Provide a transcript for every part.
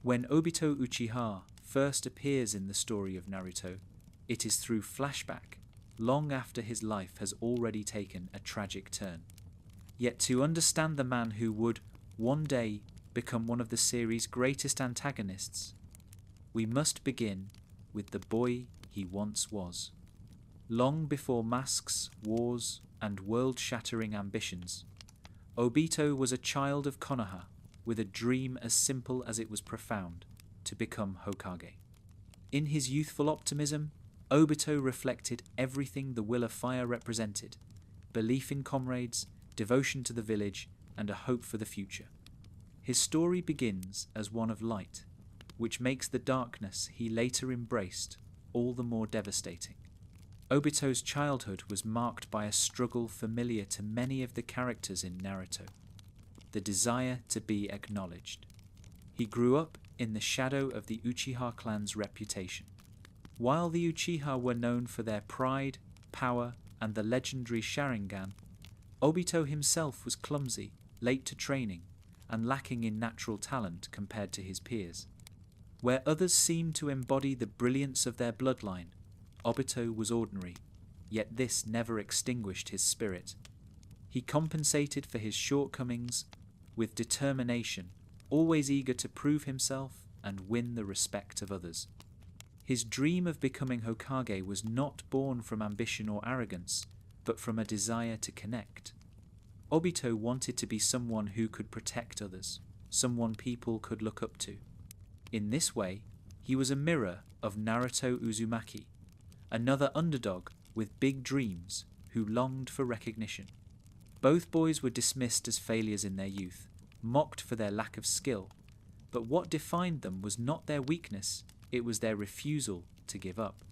When Obito Uchiha first appears in the story of Naruto, it is through flashback, long after his life has already taken a tragic turn. Yet to understand the man who would, one day, become one of the series' greatest antagonists, we must begin with the boy he once was. Long before masks, wars, and world-shattering ambitions, Obito was a child of Konoha with a dream as simple as it was profound, to become Hokage. In his youthful optimism, Obito reflected everything the Will of Fire represented: belief in comrades, devotion to the village, and a hope for the future. His story begins as one of light, which makes the darkness he later embraced all the more devastating. Obito's childhood was marked by a struggle familiar to many of the characters in Naruto: the desire to be acknowledged. He grew up in the shadow of the Uchiha clan's reputation. While the Uchiha were known for their pride, power, and the legendary Sharingan, Obito himself was clumsy, late to training, and lacking in natural talent compared to his peers. Where others seemed to embody the brilliance of their bloodline, Obito was ordinary, yet this never extinguished his spirit. He compensated for his shortcomings with determination, always eager to prove himself and win the respect of others. His dream of becoming Hokage was not born from ambition or arrogance, but from a desire to connect. Obito wanted to be someone who could protect others, someone people could look up to. In this way, he was a mirror of Naruto Uzumaki, another underdog with big dreams who longed for recognition. Both boys were dismissed as failures in their youth, mocked for their lack of skill, but what defined them was not their weakness, it was their refusal to give up.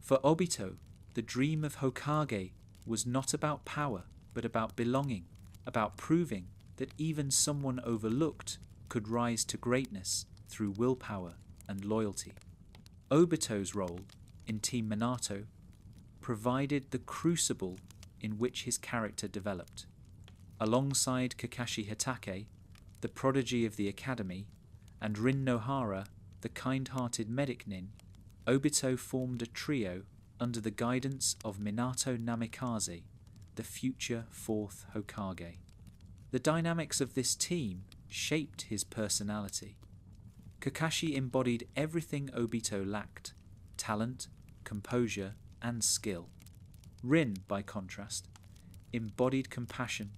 For Obito, the dream of Hokage was not about power, but about belonging, about proving that even someone overlooked could rise to greatness through willpower and loyalty. Obito's role in Team Minato provided the crucible in which his character developed. Alongside Kakashi Hatake, the prodigy of the academy, and Rin Nohara, the kind-hearted medic nin, Obito formed a trio under the guidance of Minato Namikaze, the future fourth Hokage. The dynamics of this team shaped his personality. Kakashi embodied everything Obito lacked: talent, composure, and skill. Rin, by contrast, embodied compassion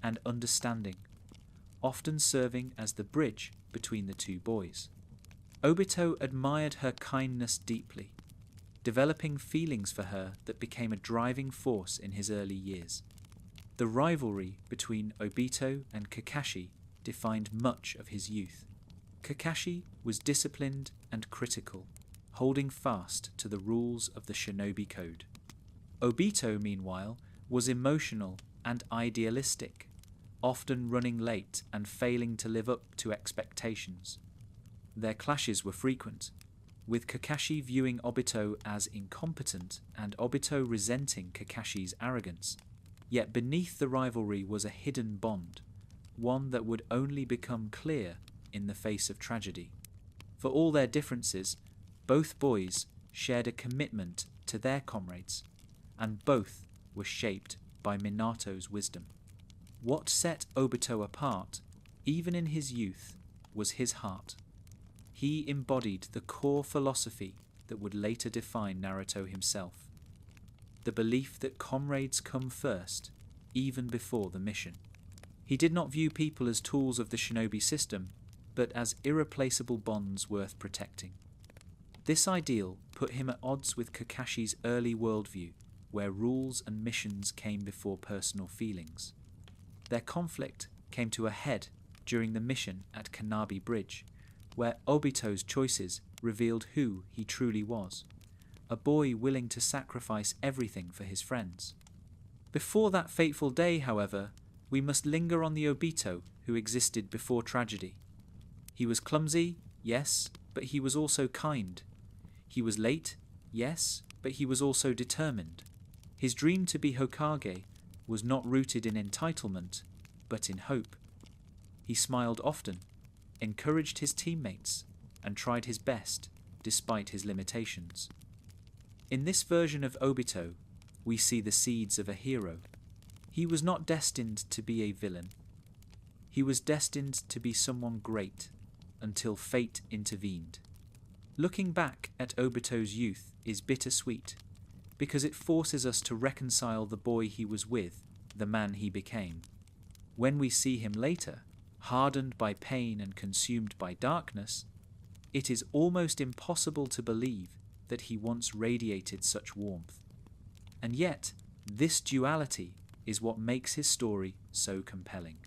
and understanding, often serving as the bridge between the two boys. Obito admired her kindness deeply, developing feelings for her that became a driving force in his early years. The rivalry between Obito and Kakashi defined much of his youth. Kakashi was disciplined and critical, holding fast to the rules of the shinobi code. Obito, meanwhile, was emotional and idealistic, often running late and failing to live up to expectations. Their clashes were frequent, with Kakashi viewing Obito as incompetent and Obito resenting Kakashi's arrogance. Yet beneath the rivalry was a hidden bond, one that would only become clear in the face of tragedy. For all their differences, both boys shared a commitment to their comrades, and both were shaped by Minato's wisdom. What set Obito apart, even in his youth, was his heart. He embodied the core philosophy that would later define Naruto himself: the belief that comrades come first, even before the mission. He did not view people as tools of the shinobi system, but as irreplaceable bonds worth protecting. This ideal put him at odds with Kakashi's early worldview, where rules and missions came before personal feelings. Their conflict came to a head during the mission at Kanabi Bridge, where Obito's choices revealed who he truly was: a boy willing to sacrifice everything for his friends. Before that fateful day, however, we must linger on the Obito who existed before tragedy. He was clumsy, yes, but he was also kind. He was late, yes, but he was also determined. His dream to be Hokage was not rooted in entitlement, but in hope. He smiled often, encouraged his teammates, and tried his best despite his limitations. In this version of Obito, we see the seeds of a hero. He was not destined to be a villain. He was destined to be someone great until fate intervened. Looking back at Obito's youth is bittersweet because it forces us to reconcile the boy he was with, the man he became. When we see him later, hardened by pain and consumed by darkness, it is almost impossible to believe that he once radiated such warmth. And yet, this duality is what makes his story so compelling.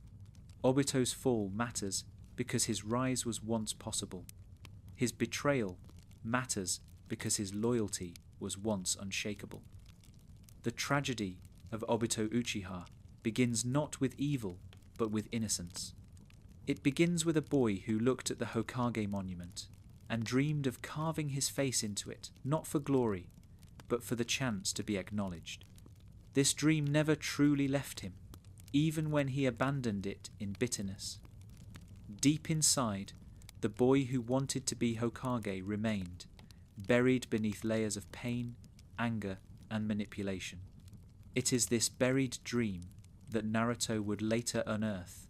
Obito's fall matters because his rise was once possible. His betrayal matters because his loyalty was once unshakable. The tragedy of Obito Uchiha begins not with evil, but with innocence. It begins with a boy who looked at the Hokage monument and dreamed of carving his face into it, not for glory, but for the chance to be acknowledged. This dream never truly left him, even when he abandoned it in bitterness. Deep inside, the boy who wanted to be Hokage remained, buried beneath layers of pain, anger, and manipulation. It is this buried dream that Naruto would later unearth,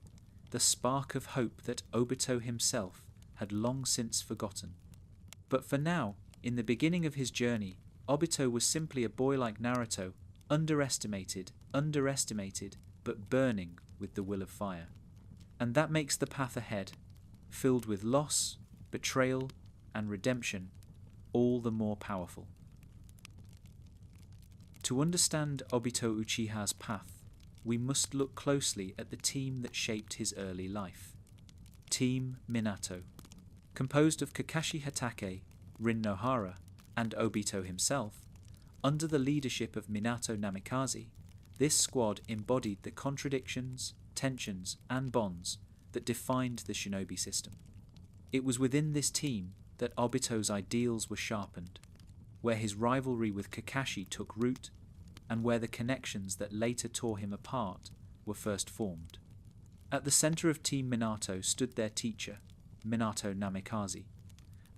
the spark of hope that Obito himself had long since forgotten. But for now, in the beginning of his journey, Obito was simply a boy like Naruto, underestimated, but burning with the will of fire. And that makes the path ahead, filled with loss, betrayal, and redemption, all the more powerful. To understand Obito Uchiha's path, we must look closely at the team that shaped his early life. Team Minato. Composed of Kakashi Hatake, Rin Nohara, and Obito himself, under the leadership of Minato Namikaze, this squad embodied the contradictions, tensions, and bonds that defined the shinobi system. It was within this team that Obito's ideals were sharpened, where his rivalry with Kakashi took root, and where the connections that later tore him apart were first formed. At the center of Team Minato stood their teacher, Minato Namikaze,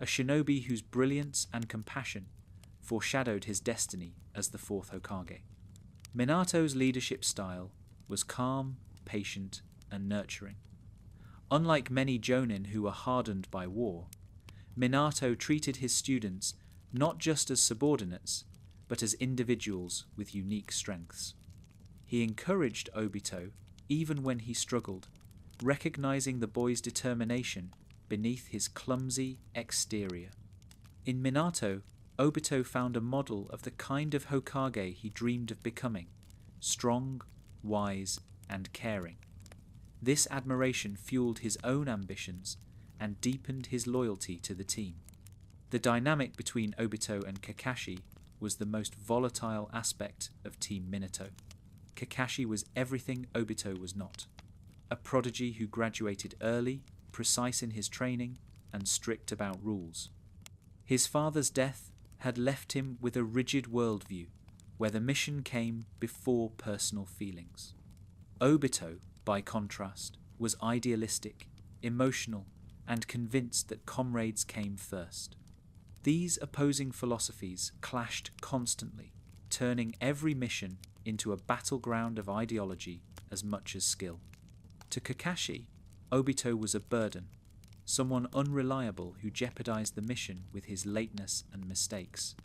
a shinobi whose brilliance and compassion foreshadowed his destiny as the fourth Hokage. Minato's leadership style was calm, patient, and nurturing. Unlike many jonin who were hardened by war, Minato treated his students not just as subordinates, but as individuals with unique strengths. He encouraged Obito even when he struggled, recognizing the boy's determination beneath his clumsy exterior. In Minato, Obito found a model of the kind of Hokage he dreamed of becoming, strong, wise, and caring. This admiration fueled his own ambitions and deepened his loyalty to the team. The dynamic between Obito and Kakashi was the most volatile aspect of Team Minato. Kakashi was everything Obito was not, a prodigy who graduated early, precise in his training, and strict about rules. His father's death had left him with a rigid worldview, where the mission came before personal feelings. Obito, by contrast, was idealistic, emotional, and convinced that comrades came first. These opposing philosophies clashed constantly, turning every mission into a battleground of ideology as much as skill. To Kakashi, Obito was a burden, someone unreliable who jeopardized the mission with his lateness and mistakes.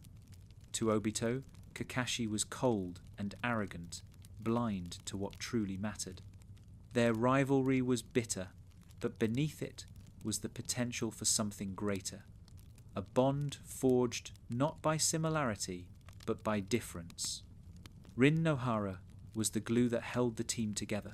To Obito, Kakashi was cold and arrogant, blind to what truly mattered. Their rivalry was bitter, but beneath it was the potential for something greater. A bond forged not by similarity, but by difference. Rin Nohara was the glue that held the team together.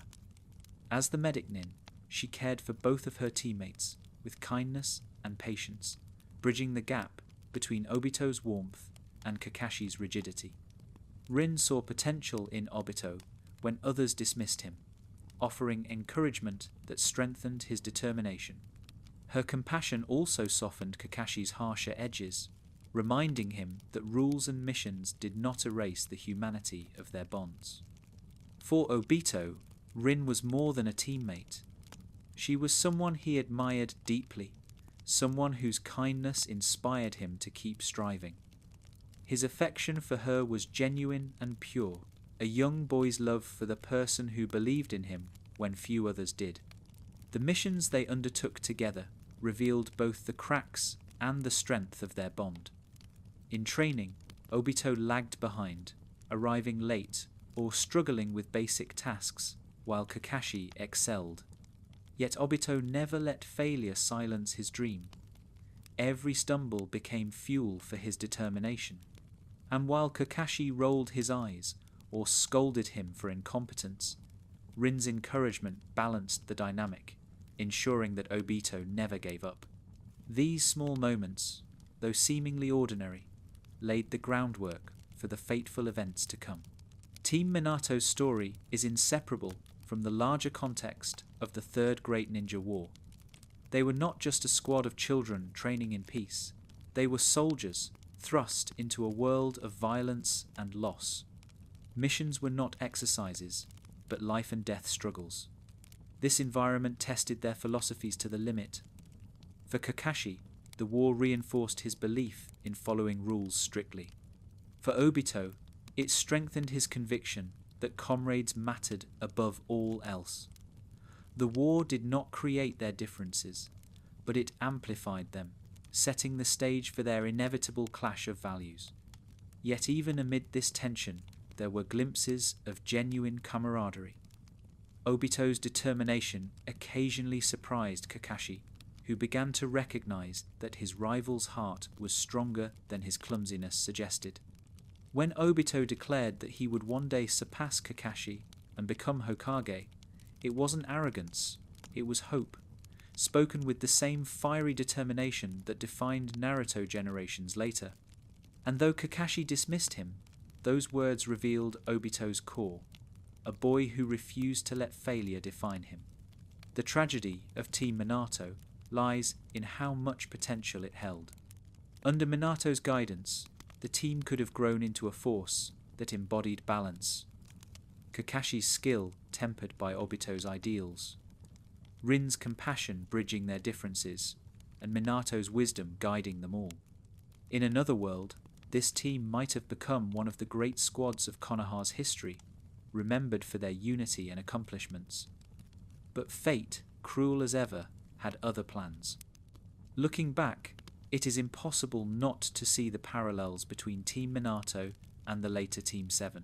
As the medic nin, she cared for both of her teammates with kindness and patience, bridging the gap between Obito's warmth and Kakashi's rigidity. Rin saw potential in Obito when others dismissed him, offering encouragement that strengthened his determination. Her compassion also softened Kakashi's harsher edges, reminding him that rules and missions did not erase the humanity of their bonds. For Obito, Rin was more than a teammate. She was someone he admired deeply, someone whose kindness inspired him to keep striving. His affection for her was genuine and pure, a young boy's love for the person who believed in him when few others did. The missions they undertook together revealed both the cracks and the strength of their bond. In training, Obito lagged behind, arriving late or struggling with basic tasks, while Kakashi excelled. Yet Obito never let failure silence his dream. Every stumble became fuel for his determination. And while Kakashi rolled his eyes or scolded him for incompetence, Rin's encouragement balanced the dynamic, ensuring that Obito never gave up. These small moments, though seemingly ordinary, laid the groundwork for the fateful events to come. Team Minato's story is inseparable from the larger context of the Third Great Ninja War. They were not just a squad of children training in peace. They were soldiers thrust into a world of violence and loss. Missions were not exercises, but life and death struggles. This environment tested their philosophies to the limit. For Kakashi, the war reinforced his belief in following rules strictly. For Obito, it strengthened his conviction that comrades mattered above all else. The war did not create their differences, but it amplified them, setting the stage for their inevitable clash of values. Yet even amid this tension, there were glimpses of genuine camaraderie. Obito's determination occasionally surprised Kakashi, who began to recognize that his rival's heart was stronger than his clumsiness suggested. When Obito declared that he would one day surpass Kakashi and become Hokage, it wasn't arrogance, it was hope, spoken with the same fiery determination that defined Naruto generations later. And though Kakashi dismissed him, those words revealed Obito's core, a boy who refused to let failure define him. The tragedy of Team Minato lies in how much potential it held. Under Minato's guidance, the team could have grown into a force that embodied balance. Kakashi's skill tempered by Obito's ideals, Rin's compassion bridging their differences, and Minato's wisdom guiding them all. In another world, this team might have become one of the great squads of Konoha's history, remembered for their unity and accomplishments. But fate, cruel as ever, had other plans. Looking back, it is impossible not to see the parallels between Team Minato and the later Team 7.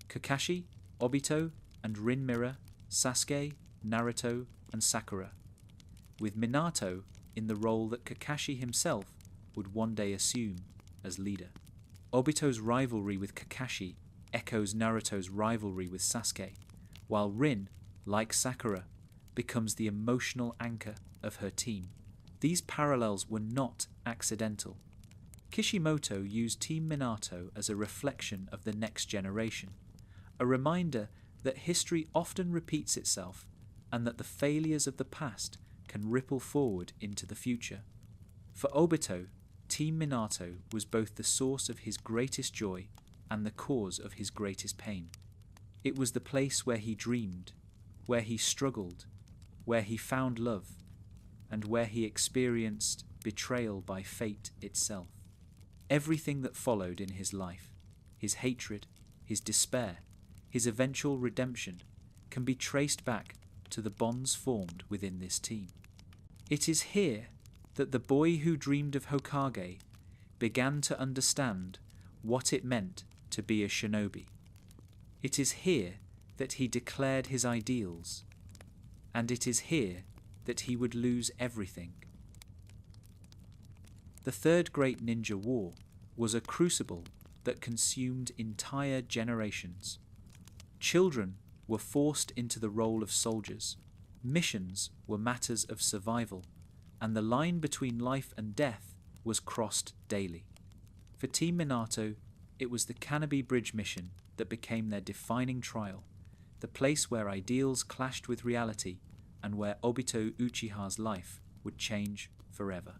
Kakashi, Obito, and Rin mirror Sasuke, Naruto, and Sakura, with Minato in the role that Kakashi himself would one day assume as leader. Obito's rivalry with Kakashi echoes Naruto's rivalry with Sasuke, while Rin, like Sakura, becomes the emotional anchor of her team. These parallels were not accidental. Kishimoto used Team Minato as a reflection of the next generation, a reminder that history often repeats itself and that the failures of the past can ripple forward into the future. For Obito, Team Minato was both the source of his greatest joy and the cause of his greatest pain. It was the place where he dreamed, where he struggled, where he found love, and where he experienced betrayal by fate itself. Everything that followed in his life, his hatred, his despair, his eventual redemption, can be traced back to the bonds formed within this team. It is here that the boy who dreamed of Hokage began to understand what it meant to be a shinobi. It is here that he declared his ideals, and it is here that he would lose everything. The Third Great Ninja War was a crucible that consumed entire generations. Children were forced into the role of soldiers. Missions were matters of survival, and the line between life and death was crossed daily. For Team Minato, it was the Kanabi Bridge mission that became their defining trial, the place where ideals clashed with reality and where Obito Uchiha's life would change forever.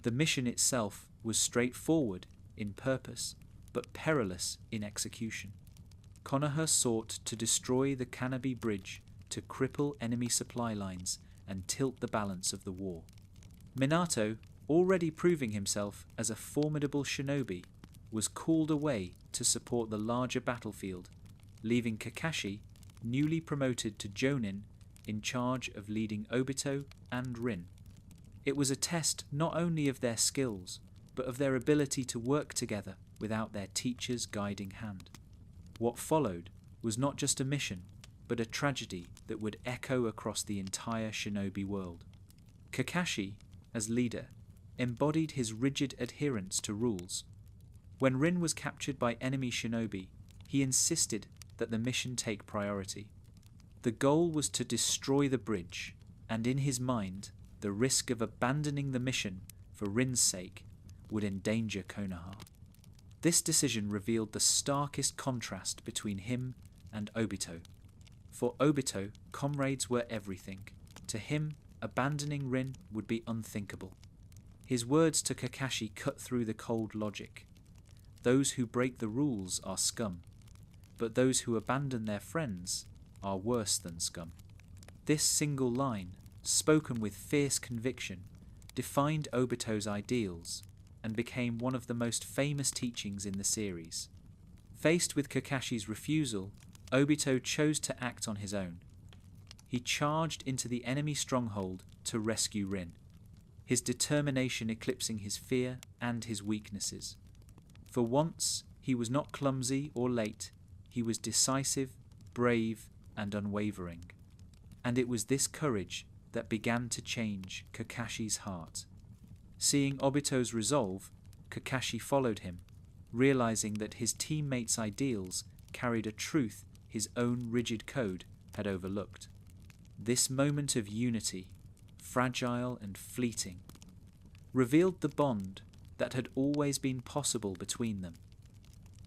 The mission itself was straightforward in purpose, but perilous in execution. Konoha sought to destroy the Kanabi Bridge to cripple enemy supply lines and tilt the balance of the war. Minato, already proving himself as a formidable shinobi, was called away to support the larger battlefield, leaving Kakashi, newly promoted to Jonin, in charge of leading Obito and Rin. It was a test not only of their skills, but of their ability to work together without their teacher's guiding hand. What followed was not just a mission, but a tragedy that would echo across the entire shinobi world. Kakashi, as leader, embodied his rigid adherence to rules. When Rin was captured by enemy shinobi, he insisted that the mission take priority. The goal was to destroy the bridge, and in his mind, the risk of abandoning the mission for Rin's sake would endanger Konoha. This decision revealed the starkest contrast between him and Obito. For Obito, comrades were everything. To him, abandoning Rin would be unthinkable. His words to Kakashi cut through the cold logic. Those who break the rules are scum, but those who abandon their friends are worse than scum. This single line, spoken with fierce conviction, defined Obito's ideals and became one of the most famous teachings in the series. Faced with Kakashi's refusal, Obito chose to act on his own. He charged into the enemy stronghold to rescue Rin, his determination eclipsing his fear and his weaknesses. For once, he was not clumsy or late, he was decisive, brave, and unwavering. And it was this courage that began to change Kakashi's heart. Seeing Obito's resolve, Kakashi followed him, realizing that his teammates' ideals carried a truth his own rigid code had overlooked. This moment of unity, fragile and fleeting, revealed the bond that had always been possible between them,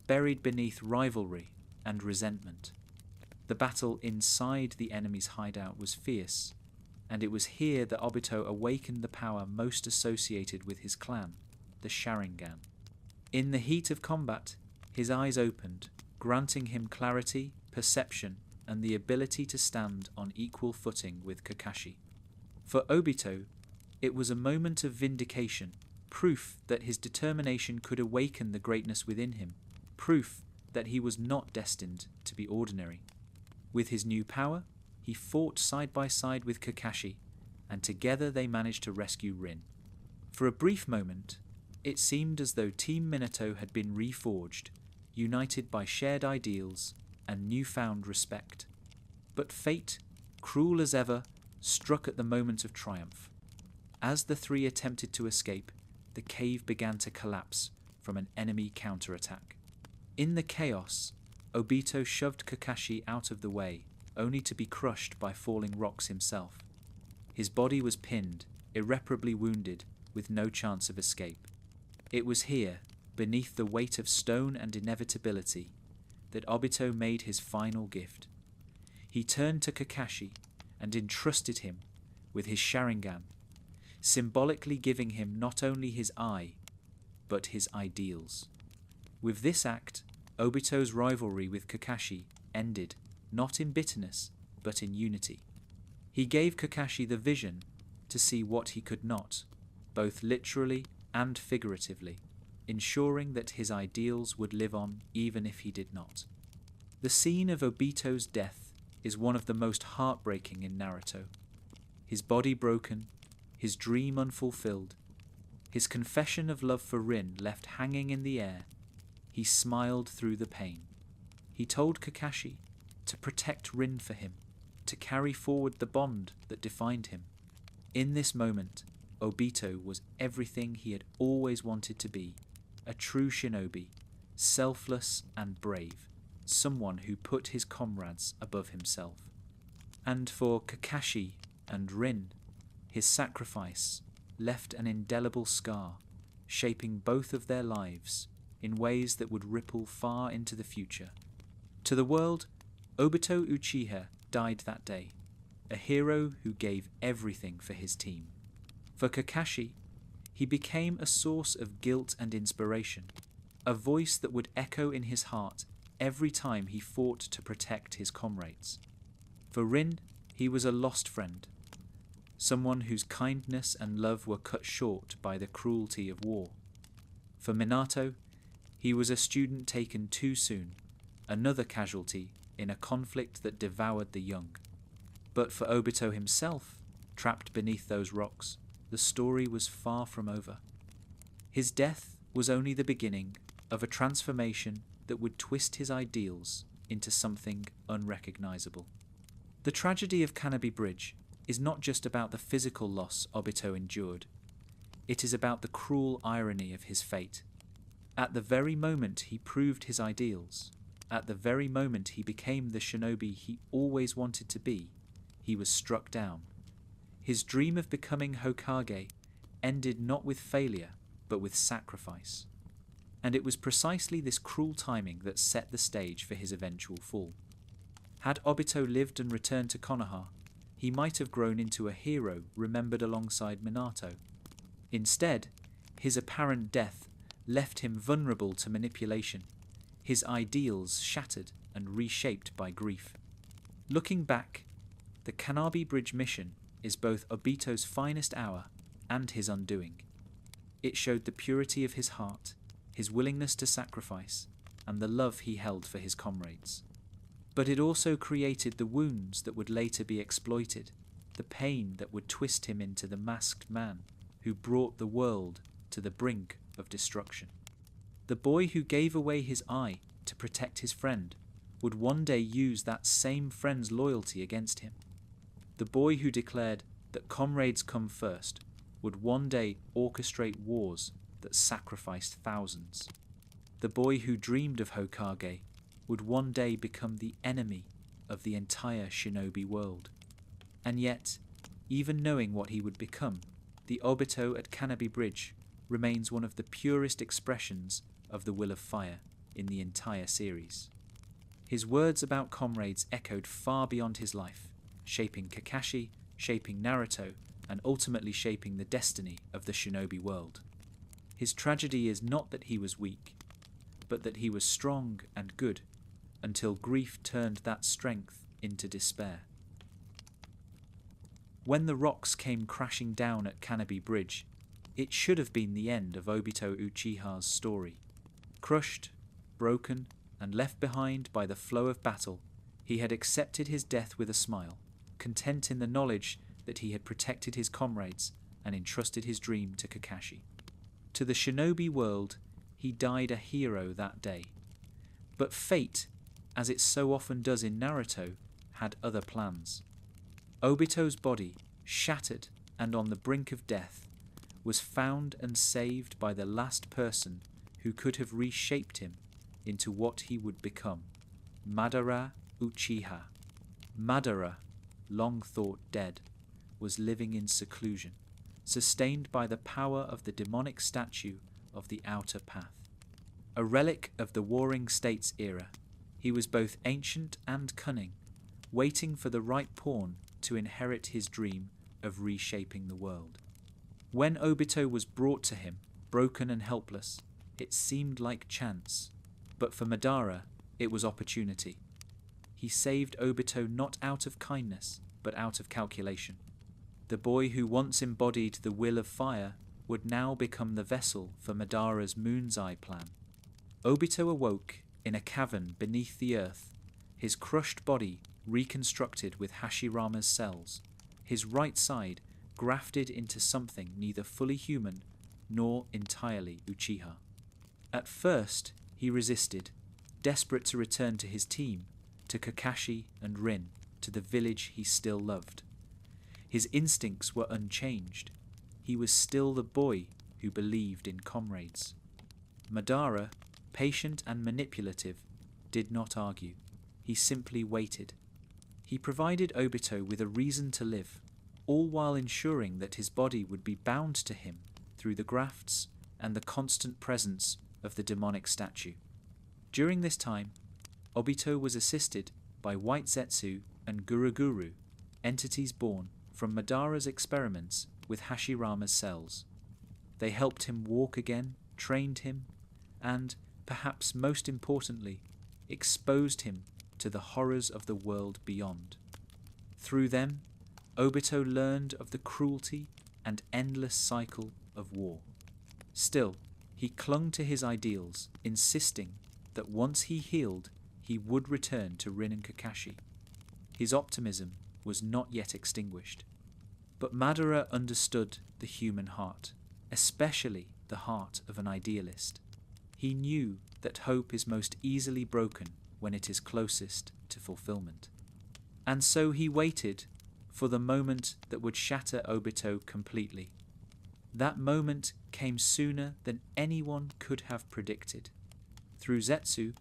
buried beneath rivalry and resentment. The battle inside the enemy's hideout was fierce, and it was here that Obito awakened the power most associated with his clan, the Sharingan. In the heat of combat, his eyes opened, granting him clarity, perception, and the ability to stand on equal footing with Kakashi. For Obito, it was a moment of vindication, proof that his determination could awaken the greatness within him, proof that he was not destined to be ordinary. With his new power, he fought side by side with Kakashi, and together they managed to rescue Rin. For a brief moment, it seemed as though Team Minato had been reforged, united by shared ideals and newfound respect. But fate, cruel as ever, struck at the moment of triumph. As the three attempted to escape, the cave began to collapse from an enemy counterattack. In the chaos, Obito shoved Kakashi out of the way, only to be crushed by falling rocks himself. His body was pinned, irreparably wounded, with no chance of escape. It was here, beneath the weight of stone and inevitability, that Obito made his final gift. He turned to Kakashi and entrusted him with his Sharingan, symbolically giving him not only his eye, but his ideals. With this act, Obito's rivalry with Kakashi ended, not in bitterness, but in unity. He gave Kakashi the vision to see what he could not, both literally and figuratively, ensuring that his ideals would live on even if he did not. The scene of Obito's death is one of the most heartbreaking in Naruto. His body broken, his dream unfulfilled, his confession of love for Rin left hanging in the air, he smiled through the pain. He told Kakashi to protect Rin for him, to carry forward the bond that defined him. In this moment, Obito was everything he had always wanted to be, a true shinobi, selfless and brave, someone who put his comrades above himself. And for Kakashi and Rin, his sacrifice left an indelible scar, shaping both of their lives in ways that would ripple far into the future. To the world, Obito Uchiha died that day, a hero who gave everything for his team. For Kakashi, he became a source of guilt and inspiration, a voice that would echo in his heart every time he fought to protect his comrades. For Rin, he was a lost friend, someone whose kindness and love were cut short by the cruelty of war. For Minato, he was a student taken too soon, another casualty in a conflict that devoured the young. But for Obito himself, trapped beneath those rocks, the story was far from over. His death was only the beginning of a transformation that would twist his ideals into something unrecognizable. The tragedy of Canopy Bridge is not just about the physical loss Obito endured. It is about the cruel irony of his fate. At the very moment he proved his ideals, at the very moment he became the shinobi he always wanted to be, he was struck down. His dream of becoming Hokage ended not with failure, but with sacrifice. And it was precisely this cruel timing that set the stage for his eventual fall. Had Obito lived and returned to Konoha, he might have grown into a hero remembered alongside Minato. Instead, his apparent death left him vulnerable to manipulation, his ideals shattered and reshaped by grief. Looking back, the Canopy Bridge mission is both Obito's finest hour and his undoing. It showed the purity of his heart, his willingness to sacrifice, and the love he held for his comrades. But it also created the wounds that would later be exploited, the pain that would twist him into the masked man who brought the world to the brink of destruction. The boy who gave away his eye to protect his friend would one day use that same friend's loyalty against him. The boy who declared that comrades come first would one day orchestrate wars that sacrificed thousands. The boy who dreamed of Hokage would one day become the enemy of the entire shinobi world. And yet, even knowing what he would become, the Obito at Canopy Bridge remains one of the purest expressions of the will of fire in the entire series. His words about comrades echoed far beyond his life, shaping Kakashi, shaping Naruto, and ultimately shaping the destiny of the shinobi world. His tragedy is not that he was weak, but that he was strong and good, until grief turned that strength into despair. When the rocks came crashing down at Canopy Bridge, it should have been the end of Obito Uchiha's story. Crushed, broken, and left behind by the flow of battle, he had accepted his death with a smile, content in the knowledge that he had protected his comrades and entrusted his dream to Kakashi. To the shinobi world, he died a hero that day. But fate, as it so often does in Naruto, had other plans. Obito's body, shattered and on the brink of death, was found and saved by the last person who could have reshaped him into what he would become, Madara Uchiha. Madara, long thought dead, was living in seclusion, sustained by the power of the demonic statue of the Outer Path. A relic of the Warring States era, he was both ancient and cunning, waiting for the right pawn to inherit his dream of reshaping the world. When Obito was brought to him, broken and helpless, it seemed like chance, but for Madara, it was opportunity. He saved Obito not out of kindness, but out of calculation. The boy who once embodied the will of fire would now become the vessel for Madara's Moon's Eye plan. Obito awoke in a cavern beneath the earth, his crushed body reconstructed with Hashirama's cells, his right side grafted into something neither fully human nor entirely Uchiha. At first, he resisted, desperate to return to his team, to Kakashi and Rin, to the village he still loved. His instincts were unchanged. He was still the boy who believed in comrades. Madara, patient and manipulative, did not argue. He simply waited. He provided Obito with a reason to live, all while ensuring that his body would be bound to him through the grafts and the constant presence of the demonic statue. During this time, Obito was assisted by White Zetsu and Guruguru, entities born from Madara's experiments with Hashirama's cells. They helped him walk again, trained him, and, perhaps most importantly, exposed him to the horrors of the world beyond. Through them, Obito learned of the cruelty and endless cycle of war. Still, he clung to his ideals, insisting that once he healed, he would return to Rin and Kakashi. His optimism was not yet extinguished. But Madara understood the human heart, especially the heart of an idealist. He knew that hope is most easily broken when it is closest to fulfillment. And so he waited for the moment that would shatter Obito completely. That moment came sooner than anyone could have predicted. Through Zetsu,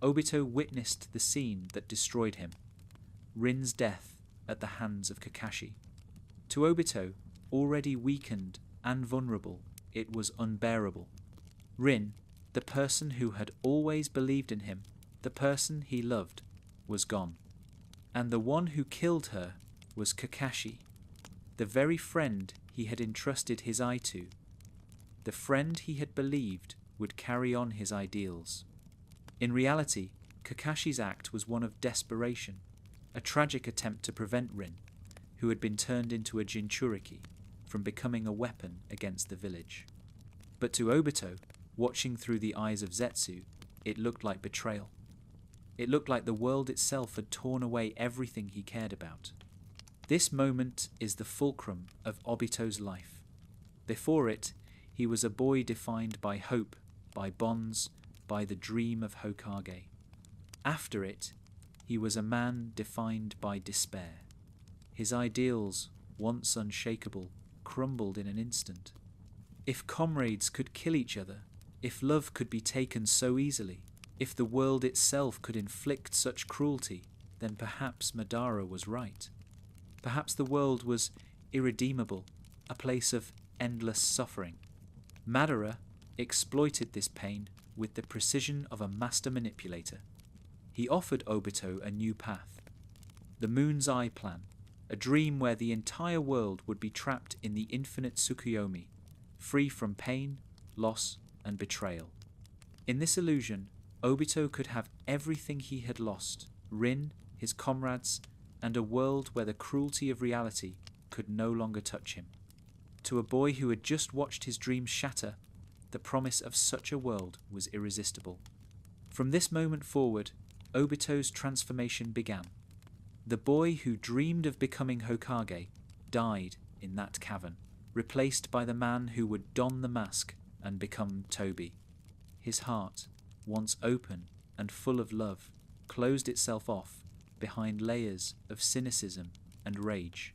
Obito witnessed the scene that destroyed him, Rin's death at the hands of Kakashi. To Obito, already weakened and vulnerable, it was unbearable. Rin, the person who had always believed in him, the person he loved, was gone. And the one who killed her was Kakashi, the very friend he had entrusted his eye to, the friend he had believed would carry on his ideals. In reality, Kakashi's act was one of desperation, a tragic attempt to prevent Rin, who had been turned into a jinchūriki, from becoming a weapon against the village. But to Obito, watching through the eyes of Zetsu, it looked like betrayal. It looked like the world itself had torn away everything he cared about. This moment is the fulcrum of Obito's life. Before it, he was a boy defined by hope, by bonds, by the dream of Hokage. After it, he was a man defined by despair. His ideals, once unshakable, crumbled in an instant. If comrades could kill each other, if love could be taken so easily, if the world itself could inflict such cruelty, then perhaps Madara was right. Perhaps the world was irredeemable, a place of endless suffering. Madara exploited this pain with the precision of a master manipulator. He offered Obito a new path, the Moon's Eye plan, a dream where the entire world would be trapped in the infinite Tsukuyomi, free from pain, loss, and betrayal. In this illusion, Obito could have everything he had lost, Rin, his comrades, and a world where the cruelty of reality could no longer touch him. To a boy who had just watched his dreams shatter, the promise of such a world was irresistible. From this moment forward, Obito's transformation began. The boy who dreamed of becoming Hokage died in that cavern, replaced by the man who would don the mask and become Tobi. His heart, once open and full of love, closed itself off behind layers of cynicism and rage.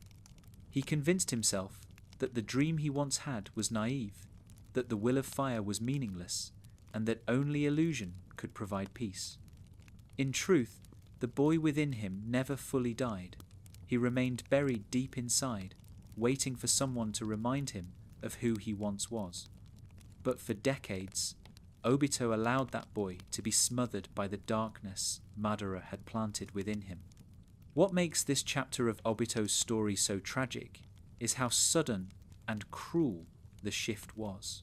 He convinced himself that the dream he once had was naive, that the will of fire was meaningless, and that only illusion could provide peace. In truth, the boy within him never fully died. He remained buried deep inside, waiting for someone to remind him of who he once was. But for decades, Obito allowed that boy to be smothered by the darkness Madara had planted within him. What makes this chapter of Obito's story so tragic is how sudden and cruel the shift was.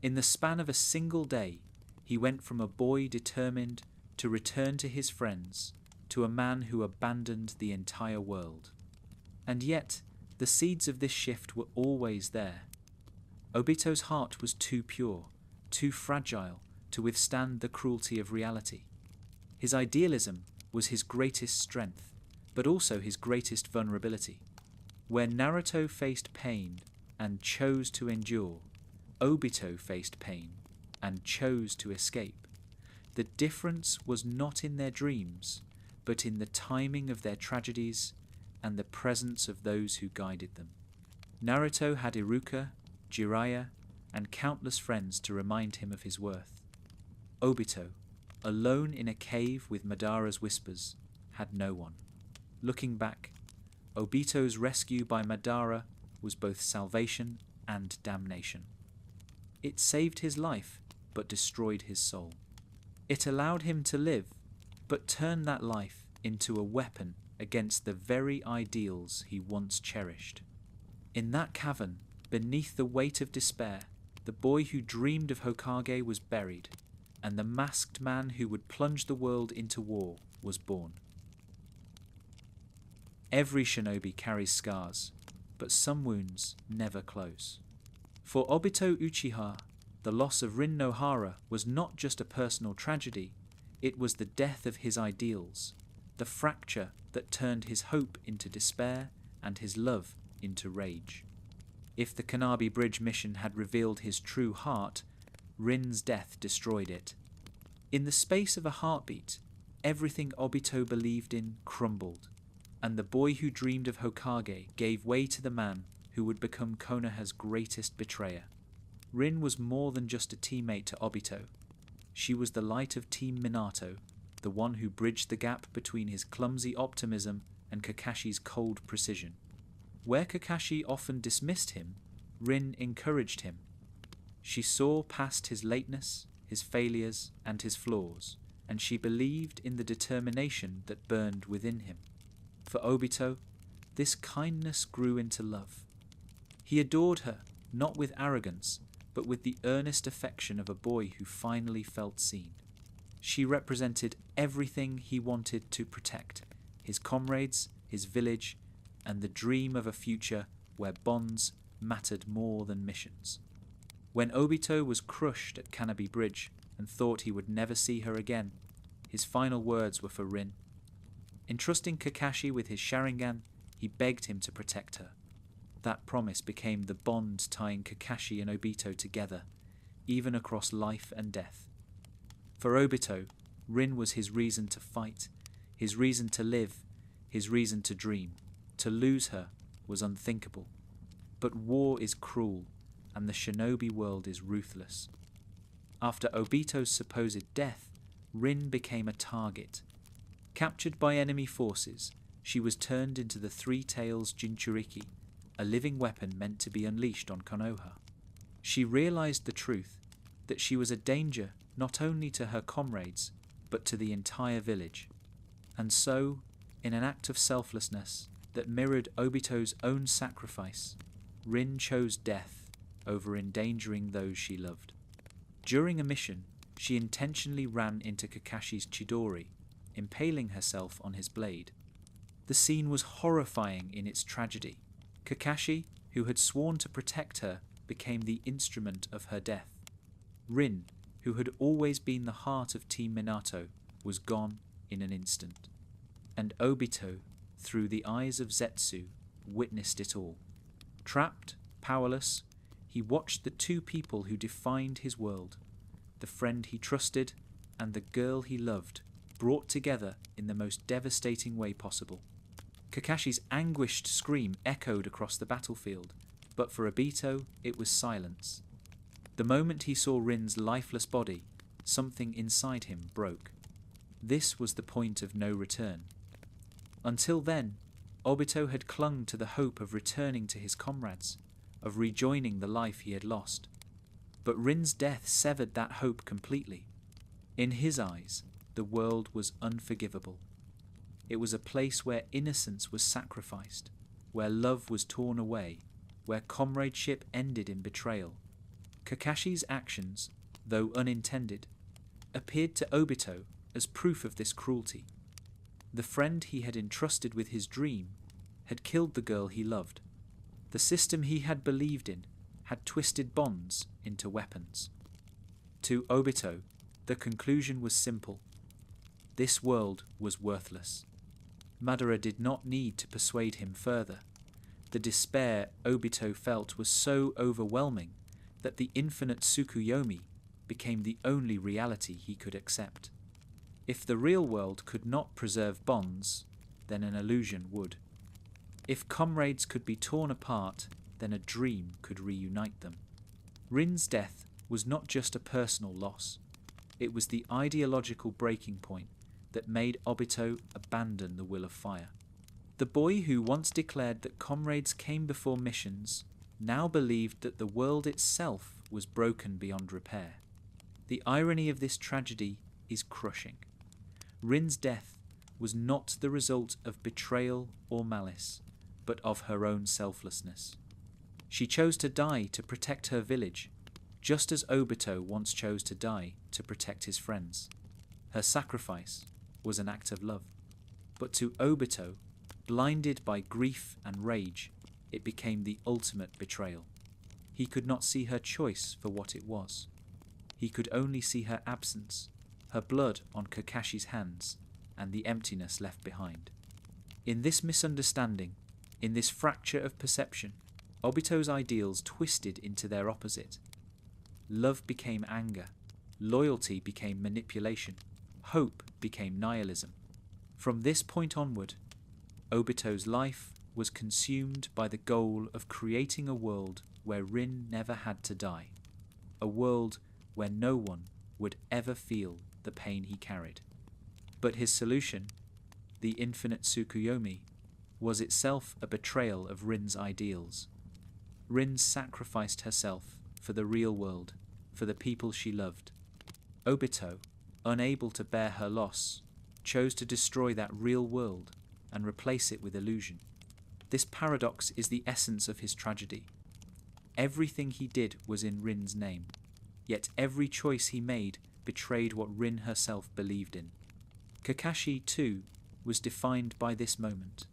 In the span of a single day, he went from a boy determined to return to his friends to a man who abandoned the entire world. And yet, the seeds of this shift were always there. Obito's heart was too pure, too fragile to withstand the cruelty of reality. His idealism was his greatest strength, but also his greatest vulnerability. Where Naruto faced pain and chose to endure, Obito faced pain and chose to escape. The difference was not in their dreams, but in the timing of their tragedies and the presence of those who guided them. Naruto had Iruka, Jiraiya, and countless friends to remind him of his worth. Obito, alone in a cave with Madara's whispers, had no one. Looking back, Obito's rescue by Madara was both salvation and damnation. It saved his life, but destroyed his soul. It allowed him to live, but turned that life into a weapon against the very ideals he once cherished. In that cavern, beneath the weight of despair, the boy who dreamed of Hokage was buried, and the masked man who would plunge the world into war was born. Every shinobi carries scars, but some wounds never close. For Obito Uchiha, the loss of Rin Nohara was not just a personal tragedy, it was the death of his ideals, the fracture that turned his hope into despair and his love into rage. If the Kanabi Bridge mission had revealed his true heart, Rin's death destroyed it. In the space of a heartbeat, everything Obito believed in crumbled, and the boy who dreamed of Hokage gave way to the man who would become Konoha's greatest betrayer. Rin was more than just a teammate to Obito. She was the light of Team Minato, the one who bridged the gap between his clumsy optimism and Kakashi's cold precision. Where Kakashi often dismissed him, Rin encouraged him. She saw past his lateness, his failures, and his flaws, and she believed in the determination that burned within him. For Obito, this kindness grew into love. He adored her, not with arrogance, but with the earnest affection of a boy who finally felt seen. She represented everything he wanted to protect: his comrades, his village, and the dream of a future where bonds mattered more than missions. When Obito was crushed at Kanabi Bridge and thought he would never see her again, his final words were for Rin. Entrusting Kakashi with his Sharingan, he begged him to protect her. That promise became the bond tying Kakashi and Obito together, even across life and death. For Obito, Rin was his reason to fight, his reason to live, his reason to dream. To lose her was unthinkable. But war is cruel, and the shinobi world is ruthless. After Obito's supposed death, Rin became a target. Captured by enemy forces, she was turned into the Three Tails jinchūriki, a living weapon meant to be unleashed on Konoha. She realized the truth, that she was a danger not only to her comrades, but to the entire village. And so, in an act of selflessness that mirrored Obito's own sacrifice, Rin chose death over endangering those she loved. During a mission, she intentionally ran into Kakashi's Chidori, impaling herself on his blade. The scene was horrifying in its tragedy. Kakashi, who had sworn to protect her, became the instrument of her death. Rin, who had always been the heart of Team Minato, was gone in an instant. And Obito, through the eyes of Zetsu, witnessed it all. Trapped, powerless, he watched the two people who defined his world, the friend he trusted and the girl he loved, brought together in the most devastating way possible. Kakashi's anguished scream echoed across the battlefield, but for Obito it was silence. The moment he saw Rin's lifeless body, something inside him broke. This was the point of no return. Until then, Obito had clung to the hope of returning to his comrades, of rejoining the life he had lost. But Rin's death severed that hope completely. In his eyes, the world was unforgivable. It was a place where innocence was sacrificed, where love was torn away, where comradeship ended in betrayal. Kakashi's actions, though unintended, appeared to Obito as proof of this cruelty. The friend he had entrusted with his dream had killed the girl he loved. The system he had believed in had twisted bonds into weapons. To Obito, the conclusion was simple. This world was worthless. Madara did not need to persuade him further. The despair Obito felt was so overwhelming that the infinite Tsukuyomi became the only reality he could accept. If the real world could not preserve bonds, then an illusion would. If comrades could be torn apart, then a dream could reunite them. Rin's death was not just a personal loss. It was the ideological breaking point that made Obito abandon the will of fire. The boy who once declared that comrades came before missions now believed that the world itself was broken beyond repair. The irony of this tragedy is crushing. Rin's death was not the result of betrayal or malice, but of her own selflessness. She chose to die to protect her village, just as Obito once chose to die to protect his friends. Her sacrifice was an act of love. But to Obito, Blinded by grief and rage, it became the ultimate betrayal. He could not see her choice for what it was. He could only see her absence, her blood on Kakashi's hands, and the emptiness left behind. In this misunderstanding, in this fracture of perception, Obito's ideals twisted into their opposite. Love became anger, loyalty became manipulation, hope became nihilism. From this point onward, Obito's life was consumed by the goal of creating a world where Rin never had to die, a world where no one would ever feel the pain he carried. But his solution, the infinite Tsukuyomi, was itself a betrayal of Rin's ideals. Rin sacrificed herself for the real world, for the people she loved. Obito, unable to bear her loss, chose to destroy that real world and replace it with illusion. This paradox is the essence of his tragedy. Everything he did was in Rin's name, yet every choice he made betrayed what Rin herself believed in. Kakashi, too, was defined by this moment.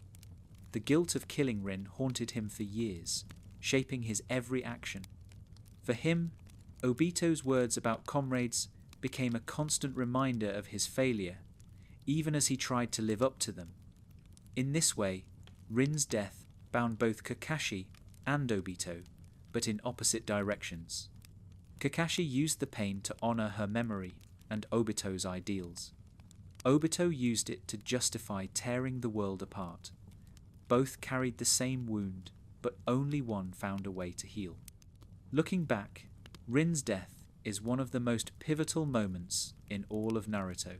The guilt of killing Rin haunted him for years, shaping his every action. For him, Obito's words about comrades became a constant reminder of his failure, even as he tried to live up to them. In this way, Rin's death bound both Kakashi and Obito, but in opposite directions. Kakashi used the pain to honor her memory and Obito's ideals. Obito used it to justify tearing the world apart. Both carried the same wound, but only one found a way to heal. Looking back, Rin's death is one of the most pivotal moments in all of Naruto.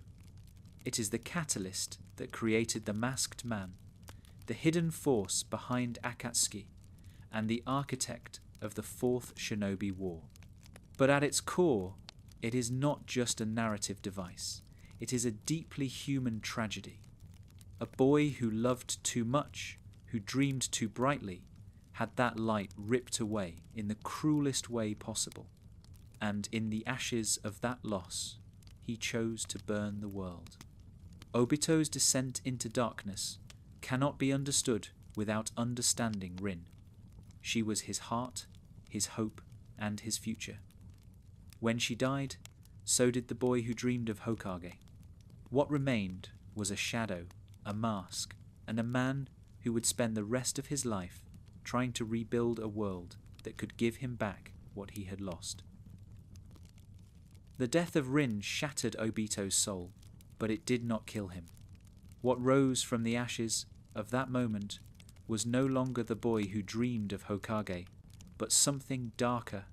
It is the catalyst that created the masked man, the hidden force behind Akatsuki, and the architect of the Fourth Shinobi War. But at its core, it is not just a narrative device. It is a deeply human tragedy. A boy who loved too much, who dreamed too brightly, had that light ripped away in the cruelest way possible. And in the ashes of that loss, he chose to burn the world. Obito's descent into darkness cannot be understood without understanding Rin. She was his heart, his hope, and his future. When she died, so did the boy who dreamed of Hokage. What remained was a shadow, a mask, and a man who would spend the rest of his life trying to rebuild a world that could give him back what he had lost. The death of Rin shattered Obito's soul, but it did not kill him. What rose from the ashes of that moment was no longer the boy who dreamed of Hokage, but something darker,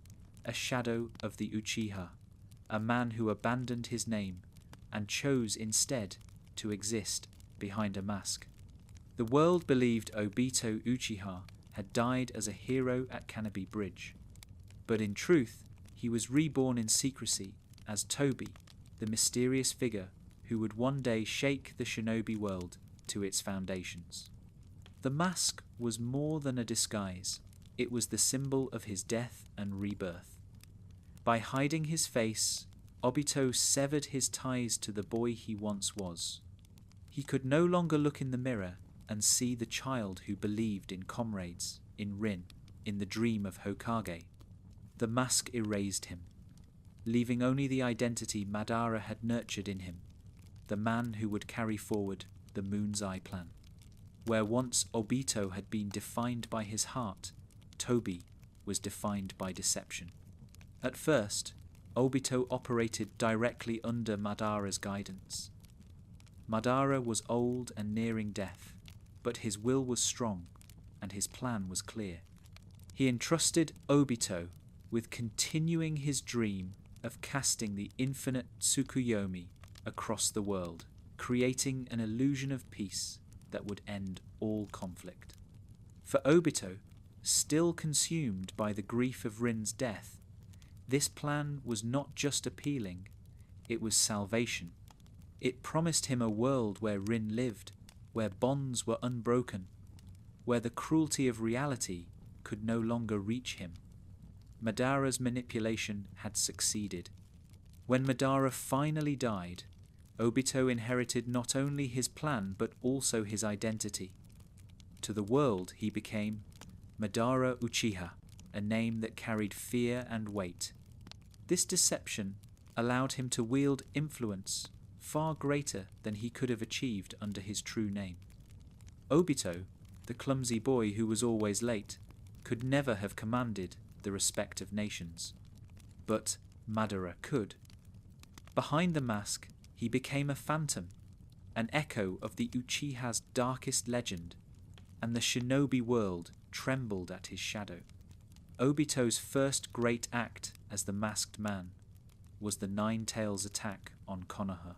a shadow of the Uchiha, a man who abandoned his name and chose instead to exist behind a mask. The world believed Obito Uchiha had died as a hero at Canopy Bridge, but in truth he was reborn in secrecy as Toby, the mysterious figure who would one day shake the shinobi world to its foundations. The mask was more than a disguise. It was the symbol of his death and rebirth. By hiding his face, Obito severed his ties to the boy he once was. He could no longer look in the mirror and see the child who believed in comrades, in Rin, in the dream of Hokage. The mask erased him, leaving only the identity Madara had nurtured in him, the man who would carry forward the Moon's Eye plan. Where once Obito had been defined by his heart, Toby was defined by deception. At first, Obito operated directly under Madara's guidance. Madara was old and nearing death, but his will was strong and his plan was clear. He entrusted Obito with continuing his dream of casting the infinite Tsukuyomi across the world, creating an illusion of peace that would end all conflict. For Obito, still consumed by the grief of Rin's death, this plan was not just appealing, it was salvation. It promised him a world where Rin lived, where bonds were unbroken, where the cruelty of reality could no longer reach him. Madara's manipulation had succeeded. When Madara finally died, Obito inherited not only his plan but also his identity. To the world he became Madara Uchiha, a name that carried fear and weight. This deception allowed him to wield influence far greater than he could have achieved under his true name. Obito, the clumsy boy who was always late, could never have commanded the respect of nations. But Madara could. Behind the mask, he became a phantom, an echo of the Uchiha's darkest legend, and the shinobi world trembled at his shadow. Obito's first great act as the masked man was the Nine Tails attack on Konoha.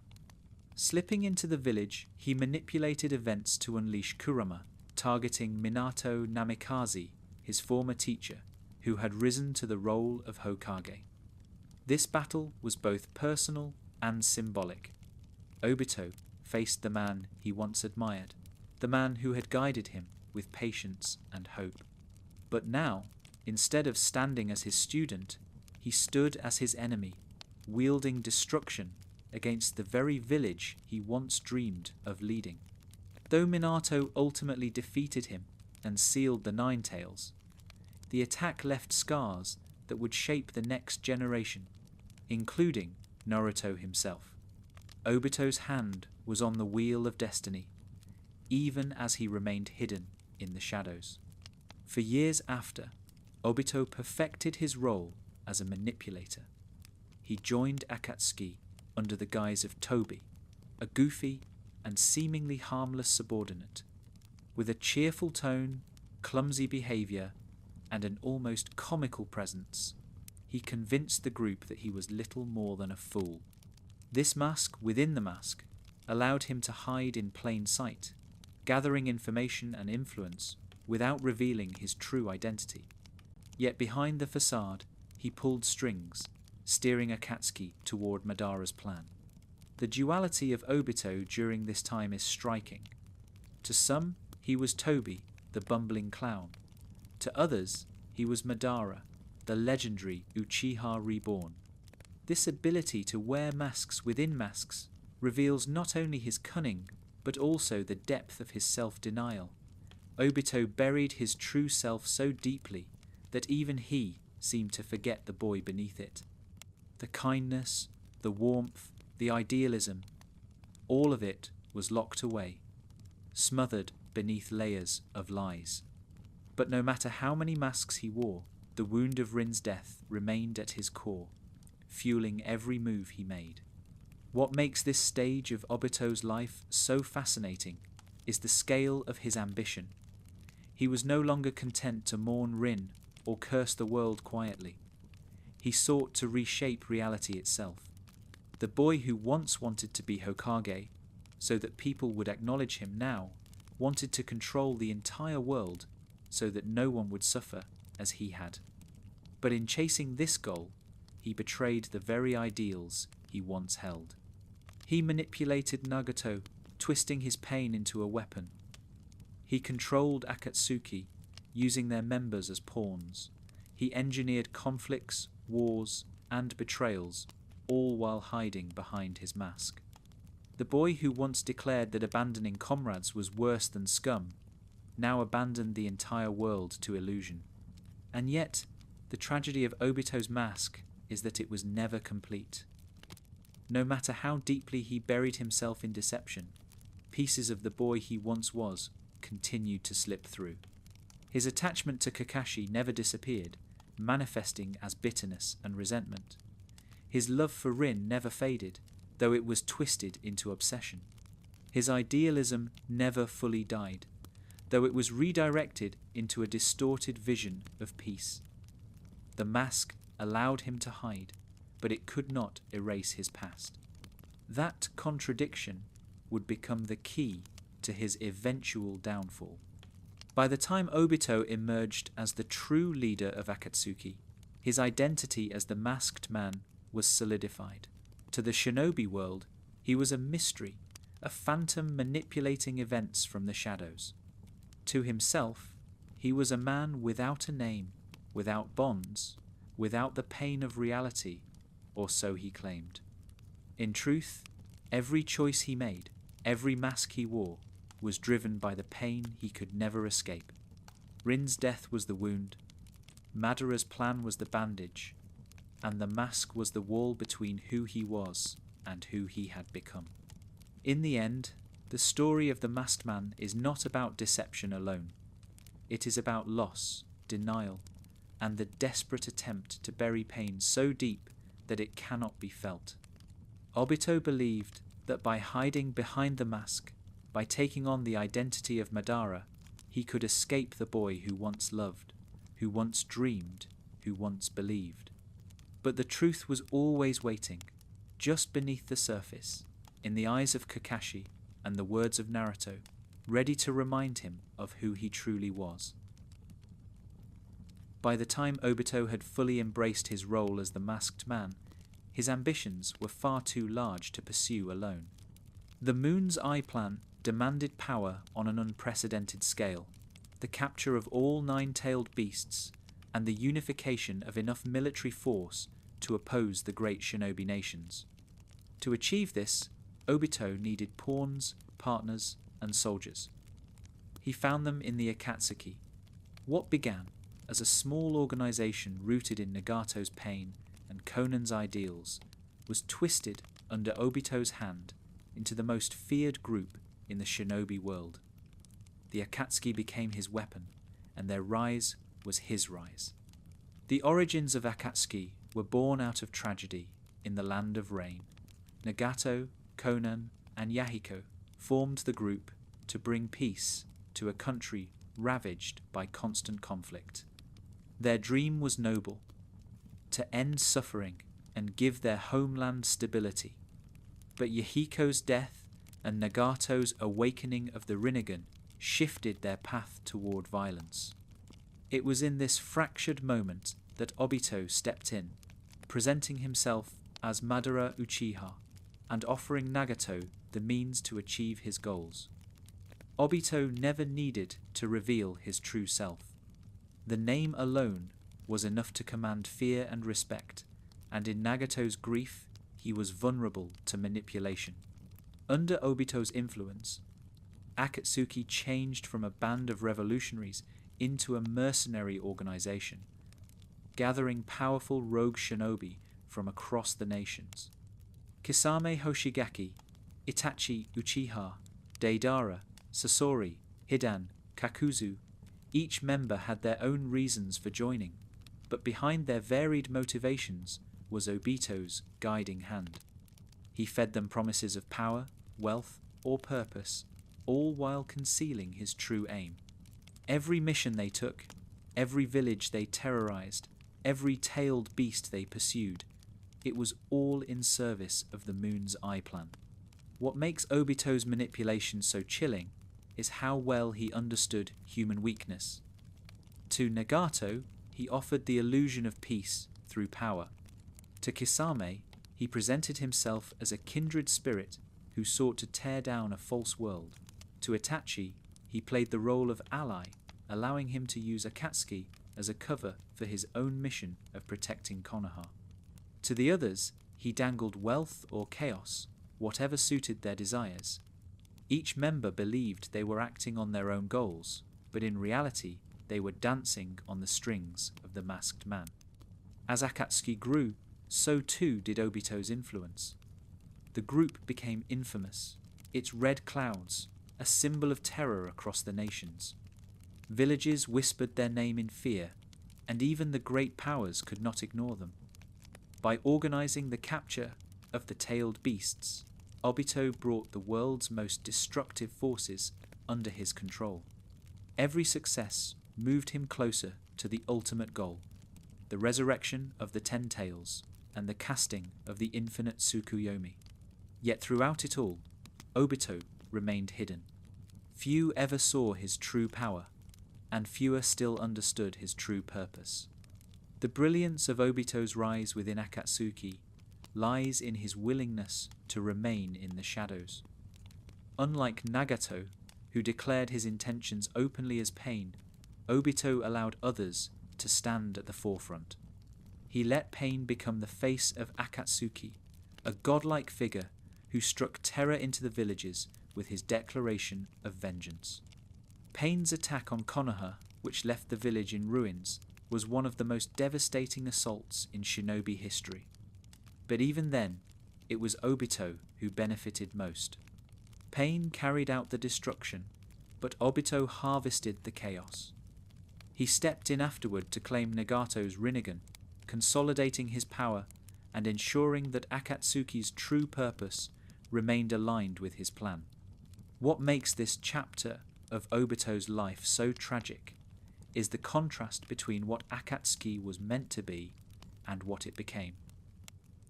Slipping into the village, he manipulated events to unleash Kurama, targeting Minato Namikaze, his former teacher, who had risen to the role of Hokage. This battle was both personal and symbolic. Obito faced the man he once admired, the man who had guided him with patience and hope. But now, instead of standing as his student, he stood as his enemy, wielding destruction against the very village he once dreamed of leading. Though Minato ultimately defeated him and sealed the Nine Tails, the attack left scars that would shape the next generation, including Naruto himself. Obito's hand was on the wheel of destiny, even as he remained hidden in the shadows. For years after, Obito perfected his role as a manipulator. He joined Akatsuki under the guise of Tobi, a goofy and seemingly harmless subordinate. With a cheerful tone, clumsy behavior, and an almost comical presence, he convinced the group that he was little more than a fool. This mask within the mask allowed him to hide in plain sight, gathering information and influence without revealing his true identity. Yet behind the facade, he pulled strings, steering Akatsuki toward Madara's plan. The duality of Obito during this time is striking. To some, he was Tobi, the bumbling clown. To others, he was Madara, the legendary Uchiha reborn. This ability to wear masks within masks reveals not only his cunning, but also the depth of his self-denial. Obito buried his true self so deeply that even he seemed to forget the boy beneath it. The kindness, the warmth, the idealism, all of it was locked away, smothered beneath layers of lies. But no matter how many masks he wore, the wound of Rin's death remained at his core, fueling every move he made. What makes this stage of Obito's life so fascinating is the scale of his ambition. He was no longer content to mourn Rin or curse the world quietly. He sought to reshape reality itself. The boy who once wanted to be Hokage, so that people would acknowledge him now, wanted to control the entire world so that no one would suffer as he had. But in chasing this goal, he betrayed the very ideals he once held. He manipulated Nagato, twisting his pain into a weapon. He controlled Akatsuki, using their members as pawns. He engineered conflicts, wars, and betrayals, all while hiding behind his mask. The boy who once declared that abandoning comrades was worse than scum, now abandoned the entire world to illusion. And yet, the tragedy of Obito's mask is that it was never complete. No matter how deeply he buried himself in deception, pieces of the boy he once was continued to slip through. His attachment to Kakashi never disappeared, manifesting as bitterness and resentment. His love for Rin never faded, though it was twisted into obsession. His idealism never fully died, though it was redirected into a distorted vision of peace. The mask allowed him to hide, but it could not erase his past. That contradiction would become the key to his eventual downfall. By the time Obito emerged as the true leader of Akatsuki, his identity as the masked man was solidified. To the shinobi world, he was a mystery, a phantom manipulating events from the shadows. To himself, he was a man without a name, without bonds, without the pain of reality, or so he claimed. In truth, every choice he made, every mask he wore, was driven by the pain he could never escape. Rin's death was the wound, Madara's plan was the bandage, and the mask was the wall between who he was and who he had become. In the end, the story of the masked man is not about deception alone. It is about loss, denial, and the desperate attempt to bury pain so deep that it cannot be felt. Obito believed that by hiding behind the mask, by taking on the identity of Madara, he could escape the boy who once loved, who once dreamed, who once believed. But the truth was always waiting, just beneath the surface, in the eyes of Kakashi and the words of Naruto, ready to remind him of who he truly was. By the time Obito had fully embraced his role as the masked man, his ambitions were far too large to pursue alone. The Moon's Eye plan demanded power on an unprecedented scale, the capture of all nine-tailed beasts, and the unification of enough military force to oppose the great shinobi nations. To achieve this, Obito needed pawns, partners, and soldiers. He found them in the Akatsuki. What began as a small organization rooted in Nagato's pain and Konan's ideals was twisted under Obito's hand into the most feared group in the shinobi world. The Akatsuki became his weapon, and their rise was his rise. The origins of Akatsuki were born out of tragedy in the land of rain. Nagato, Konan, and Yahiko formed the group to bring peace to a country ravaged by constant conflict. Their dream was noble, to end suffering and give their homeland stability. But Yahiko's death and Nagato's awakening of the Rinnegan shifted their path toward violence. It was in this fractured moment that Obito stepped in, presenting himself as Madara Uchiha and offering Nagato the means to achieve his goals. Obito never needed to reveal his true self. The name alone was enough to command fear and respect, and in Nagato's grief he was vulnerable to manipulation. Under Obito's influence, Akatsuki changed from a band of revolutionaries into a mercenary organization, gathering powerful rogue shinobi from across the nations. Kisame Hoshigaki, Itachi Uchiha, Deidara, Sasori, Hidan, Kakuzu, each member had their own reasons for joining, but behind their varied motivations was Obito's guiding hand. He fed them promises of power, wealth, or purpose, all while concealing his true aim. Every mission they took, every village they terrorized, every tailed beast they pursued, it was all in service of the Moon's Eye plan. What makes Obito's manipulation so chilling is how well he understood human weakness. To Nagato, he offered the illusion of peace through power. To Kisame, he presented himself as a kindred spirit who sought to tear down a false world. To Itachi, he played the role of ally, allowing him to use Akatsuki as a cover for his own mission of protecting Konoha. To the others, he dangled wealth or chaos, whatever suited their desires. Each member believed they were acting on their own goals, but in reality, they were dancing on the strings of the masked man. As Akatsuki grew, so too did Obito's influence. The group became infamous, its red clouds, a symbol of terror across the nations. Villages whispered their name in fear, and even the great powers could not ignore them. By organizing the capture of the tailed beasts, Obito brought the world's most destructive forces under his control. Every success moved him closer to the ultimate goal, the resurrection of the Ten Tails and the casting of the infinite Tsukuyomi. Yet throughout it all, Obito remained hidden. Few ever saw his true power, and fewer still understood his true purpose. The brilliance of Obito's rise within Akatsuki lies in his willingness to remain in the shadows. Unlike Nagato, who declared his intentions openly as pain, Obito allowed others to stand at the forefront. He let pain become the face of Akatsuki, a godlike figure who struck terror into the villages with his declaration of vengeance. Pain's attack on Konoha, which left the village in ruins, was one of the most devastating assaults in shinobi history. But even then, it was Obito who benefited most. Pain carried out the destruction, but Obito harvested the chaos. He stepped in afterward to claim Nagato's Rinnegan, consolidating his power and ensuring that Akatsuki's true purpose remained aligned with his plan. What makes this chapter of Obito's life so tragic is the contrast between what Akatsuki was meant to be and what it became.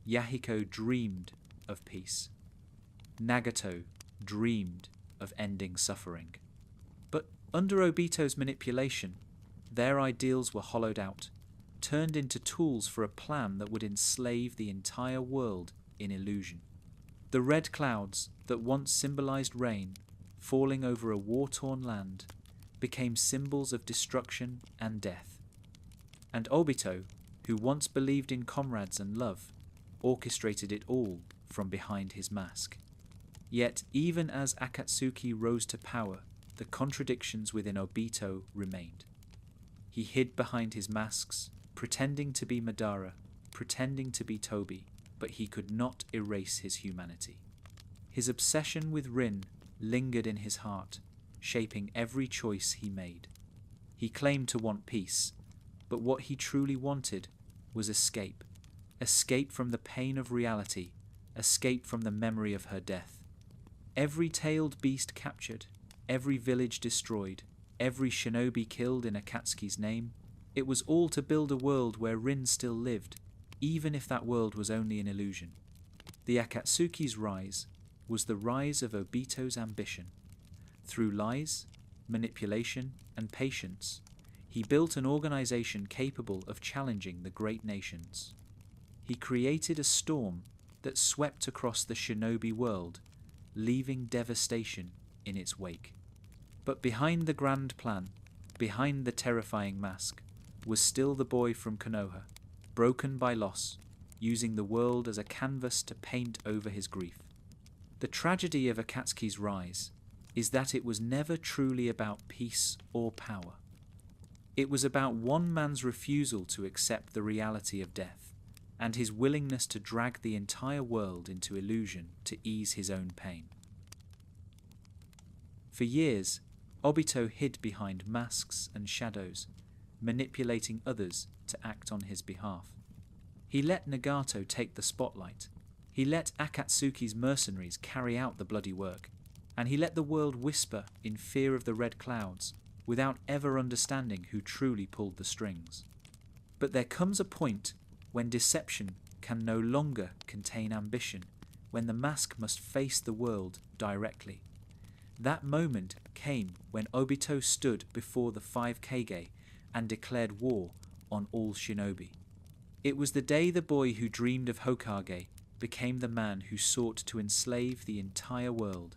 Yahiko dreamed of peace. Nagato dreamed of ending suffering. But under Obito's manipulation, their ideals were hollowed out, turned into tools for a plan that would enslave the entire world in illusion. The red clouds that once symbolized rain falling over a war-torn land became symbols of destruction and death. And Obito, who once believed in comrades and love, orchestrated it all from behind his mask. Yet even as Akatsuki rose to power, the contradictions within Obito remained. He hid behind his masks, pretending to be Madara, pretending to be Tobi, but he could not erase his humanity. His obsession with Rin lingered in his heart, shaping every choice he made. He claimed to want peace, but what he truly wanted was escape. Escape from the pain of reality, escape from the memory of her death. Every tailed beast captured, every village destroyed, every shinobi killed in Akatsuki's name, it was all to build a world where Rin still lived, even if that world was only an illusion. The Akatsuki's rise was the rise of Obito's ambition. Through lies, manipulation, and patience, he built an organization capable of challenging the great nations. He created a storm that swept across the shinobi world, leaving devastation in its wake. But behind the grand plan, behind the terrifying mask, was still the boy from Konoha, broken by loss, using the world as a canvas to paint over his grief. The tragedy of Akatsuki's rise is that it was never truly about peace or power. It was about one man's refusal to accept the reality of death, and his willingness to drag the entire world into illusion to ease his own pain. For years, Obito hid behind masks and shadows, manipulating others to act on his behalf. He let Nagato take the spotlight. He let Akatsuki's mercenaries carry out the bloody work, and he let the world whisper in fear of the red clouds, without ever understanding who truly pulled the strings. But there comes a point when deception can no longer contain ambition, when the mask must face the world directly. That moment came when Obito stood before the 5 Kage and declared war on all shinobi. It was the day the boy who dreamed of Hokage became the man who sought to enslave the entire world.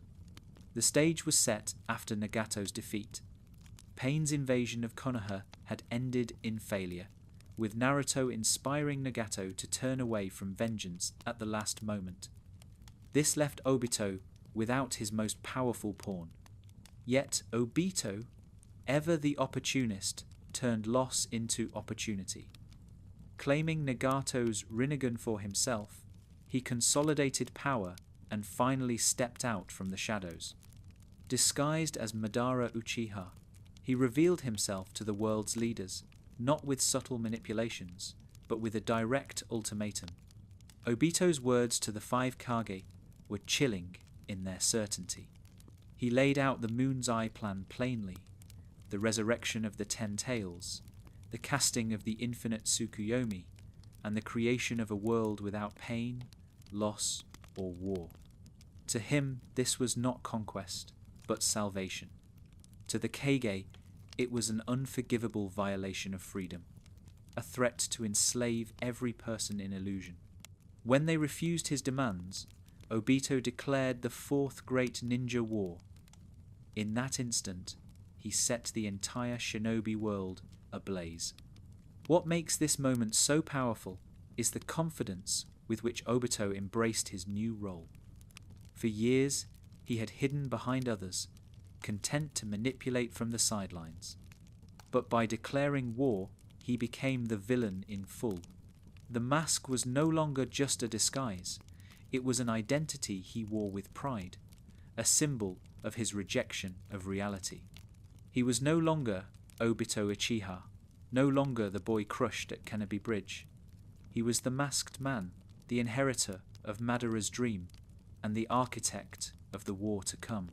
The stage was set after Nagato's defeat. Pain's invasion of Konoha had ended in failure, with Naruto inspiring Nagato to turn away from vengeance at the last moment. This left Obito without his most powerful pawn. Yet Obito, ever the opportunist, turned loss into opportunity. Claiming Nagato's Rinnegan for himself, he consolidated power and finally stepped out from the shadows. Disguised as Madara Uchiha, he revealed himself to the world's leaders, not with subtle manipulations, but with a direct ultimatum. Obito's words to the 5 Kage were chilling in their certainty. He laid out the Moon's Eye plan plainly: the resurrection of the 10 Tails, the casting of the infinite Tsukuyomi, and the creation of a world without pain, loss, or war. To him, this was not conquest, but salvation. To the Kage, it was an unforgivable violation of freedom, a threat to enslave every person in illusion. When they refused his demands, Obito declared the 4th Great Ninja War. In that instant, he set the entire shinobi world ablaze. What makes this moment so powerful is the confidence with which Obito embraced his new role. For years, he had hidden behind others, content to manipulate from the sidelines. But by declaring war, he became the villain in full. The mask was no longer just a disguise, it was an identity he wore with pride, a symbol of his rejection of reality. He was no longer Obito Uchiha, no longer the boy crushed at Kenobi Bridge. He was the masked man, the inheritor of Madara's dream, and the architect of the war to come.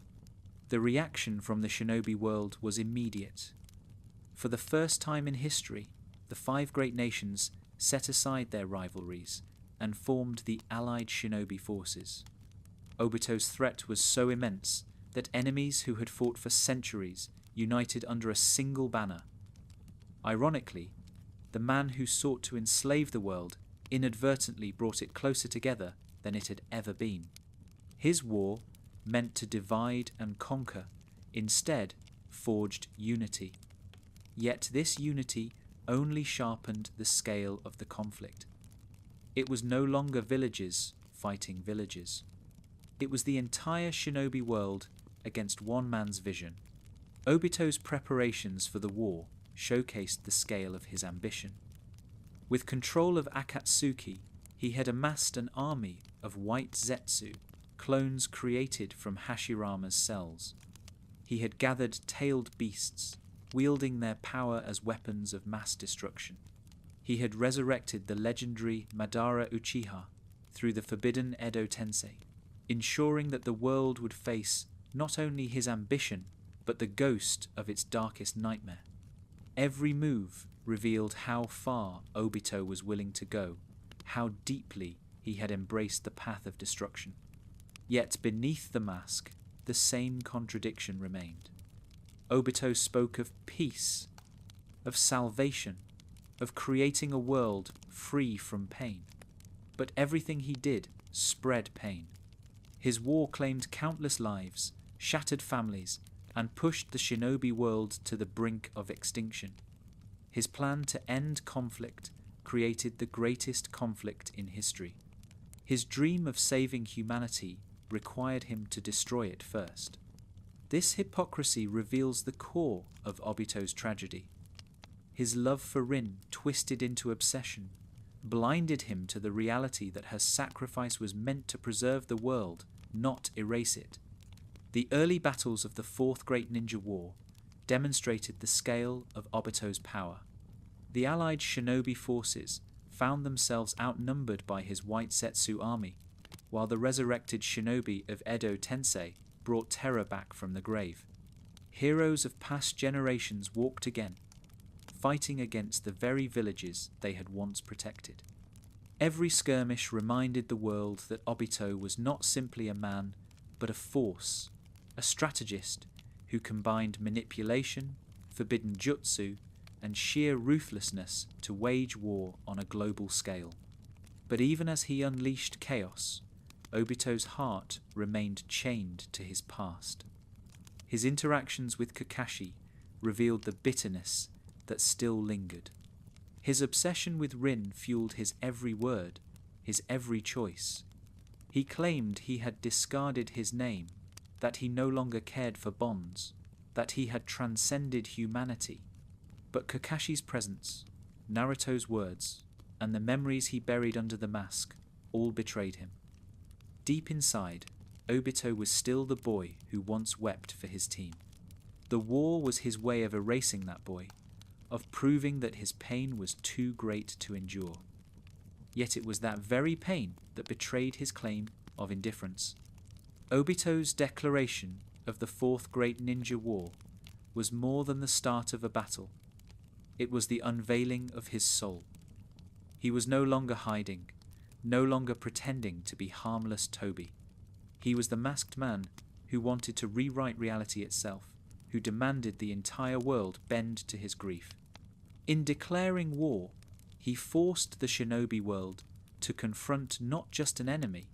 The reaction from the shinobi world was immediate. For the first time in history, the five great nations set aside their rivalries and formed the allied shinobi forces. Obito's threat was so immense that enemies who had fought for centuries united under a single banner. Ironically, the man who sought to enslave the world inadvertently brought it closer together than it had ever been. His war, meant to divide and conquer, instead forged unity. Yet this unity only sharpened the scale of the conflict. It was no longer villages fighting villages. It was the entire shinobi world against one man's vision. Obito's preparations for the war showcased the scale of his ambition. With control of Akatsuki, he had amassed an army of white Zetsu, clones created from Hashirama's cells. He had gathered tailed beasts, wielding their power as weapons of mass destruction. He had resurrected the legendary Madara Uchiha through the forbidden Edo Tensei, ensuring that the world would face not only his ambition, but the ghost of its darkest nightmare. Every move revealed how far Obito was willing to go, how deeply he had embraced the path of destruction. Yet beneath the mask, the same contradiction remained. Obito spoke of peace, of salvation, of creating a world free from pain. But everything he did spread pain. His war claimed countless lives, shattered families, and pushed the shinobi world to the brink of extinction. His plan to end conflict created the greatest conflict in history. His dream of saving humanity required him to destroy it first. This hypocrisy reveals the core of Obito's tragedy. His love for Rin, twisted into obsession, blinded him to the reality that her sacrifice was meant to preserve the world, not erase it. The early battles of the Fourth Great Ninja War demonstrated the scale of Obito's power. The allied shinobi forces found themselves outnumbered by his white Zetsu army, while the resurrected shinobi of Edo Tensei brought terror back from the grave. Heroes of past generations walked again, fighting against the very villages they had once protected. Every skirmish reminded the world that Obito was not simply a man, but a force, a strategist who combined manipulation, forbidden jutsu, and sheer ruthlessness to wage war on a global scale. But even as he unleashed chaos, Obito's heart remained chained to his past. His interactions with Kakashi revealed the bitterness that still lingered. His obsession with Rin fueled his every word, his every choice. He claimed he had discarded his name, that he no longer cared for bonds, that he had transcended humanity. But Kakashi's presence, Naruto's words, and the memories he buried under the mask all betrayed him. Deep inside, Obito was still the boy who once wept for his team. The war was his way of erasing that boy, of proving that his pain was too great to endure. Yet it was that very pain that betrayed his claim of indifference. Obito's declaration of the Fourth Great Ninja War was more than the start of a battle. It was the unveiling of his soul. He was no longer hiding, no longer pretending to be harmless Toby. He was the masked man who wanted to rewrite reality itself, who demanded the entire world bend to his grief. In declaring war, he forced the shinobi world to confront not just an enemy,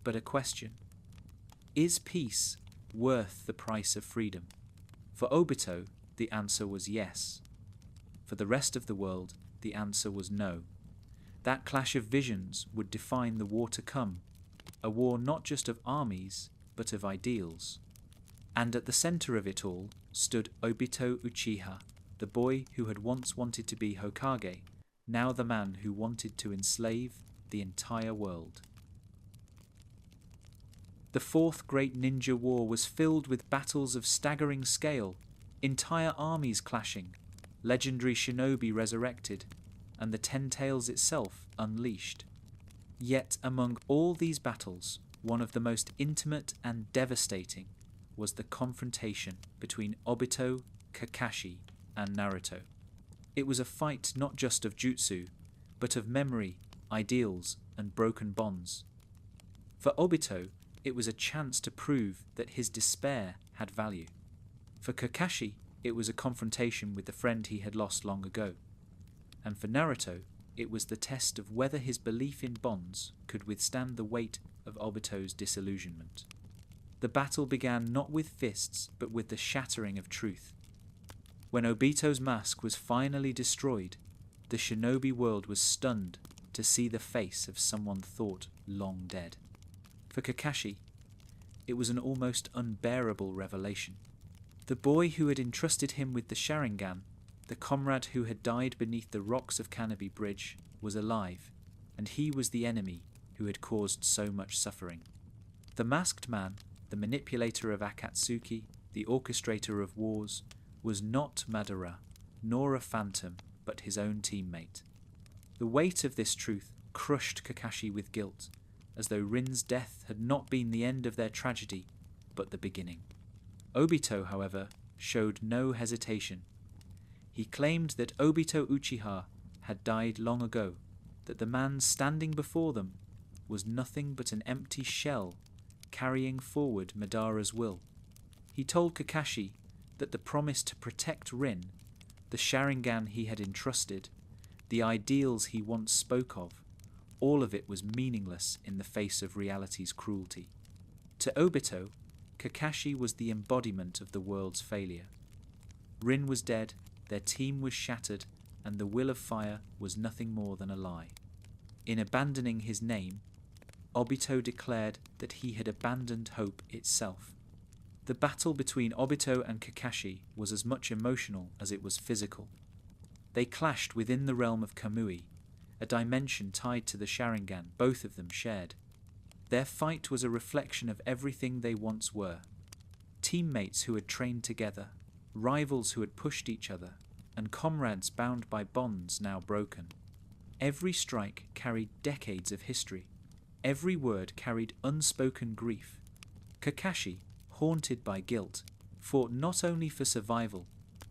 but a question. Is peace worth the price of freedom? For Obito, the answer was yes. For the rest of the world, the answer was no. That clash of visions would define the war to come, a war not just of armies, but of ideals. And at the center of it all stood Obito Uchiha, the boy who had once wanted to be Hokage, now the man who wanted to enslave the entire world. The Fourth Great Ninja War was filled with battles of staggering scale, entire armies clashing, legendary shinobi resurrected, and the Ten Tails itself unleashed. Yet among all these battles, one of the most intimate and devastating was the confrontation between Obito, Kakashi, and Naruto. It was a fight not just of jutsu, but of memory, ideals, and broken bonds. For Obito, it was a chance to prove that his despair had value. For Kakashi, it was a confrontation with the friend he had lost long ago. And for Naruto, it was the test of whether his belief in bonds could withstand the weight of Obito's disillusionment. The battle began not with fists, but with the shattering of truth. When Obito's mask was finally destroyed, the shinobi world was stunned to see the face of someone thought long dead. For Kakashi, it was an almost unbearable revelation. The boy who had entrusted him with the Sharingan, the comrade who had died beneath the rocks of Canopy Bridge, was alive, and he was the enemy who had caused so much suffering. The masked man, the manipulator of Akatsuki, the orchestrator of wars, was not Madara, nor a phantom, but his own teammate. The weight of this truth crushed Kakashi with guilt, as though Rin's death had not been the end of their tragedy, but the beginning. Obito, however, showed no hesitation. He claimed that Obito Uchiha had died long ago, that the man standing before them was nothing but an empty shell carrying forward Madara's will. He told Kakashi that the promise to protect Rin, the Sharingan he had entrusted, the ideals he once spoke of, all of it was meaningless in the face of reality's cruelty. To Obito, Kakashi was the embodiment of the world's failure. Rin was dead, their team was shattered, and the will of fire was nothing more than a lie. In abandoning his name, Obito declared that he had abandoned hope itself. The battle between Obito and Kakashi was as much emotional as it was physical. They clashed within the realm of Kamui, a dimension tied to the Sharingan both of them shared. Their fight was a reflection of everything they once were. Teammates who had trained together, rivals who had pushed each other, and comrades bound by bonds now broken. Every strike carried decades of history. Every word carried unspoken grief. Kakashi, haunted by guilt, fought not only for survival,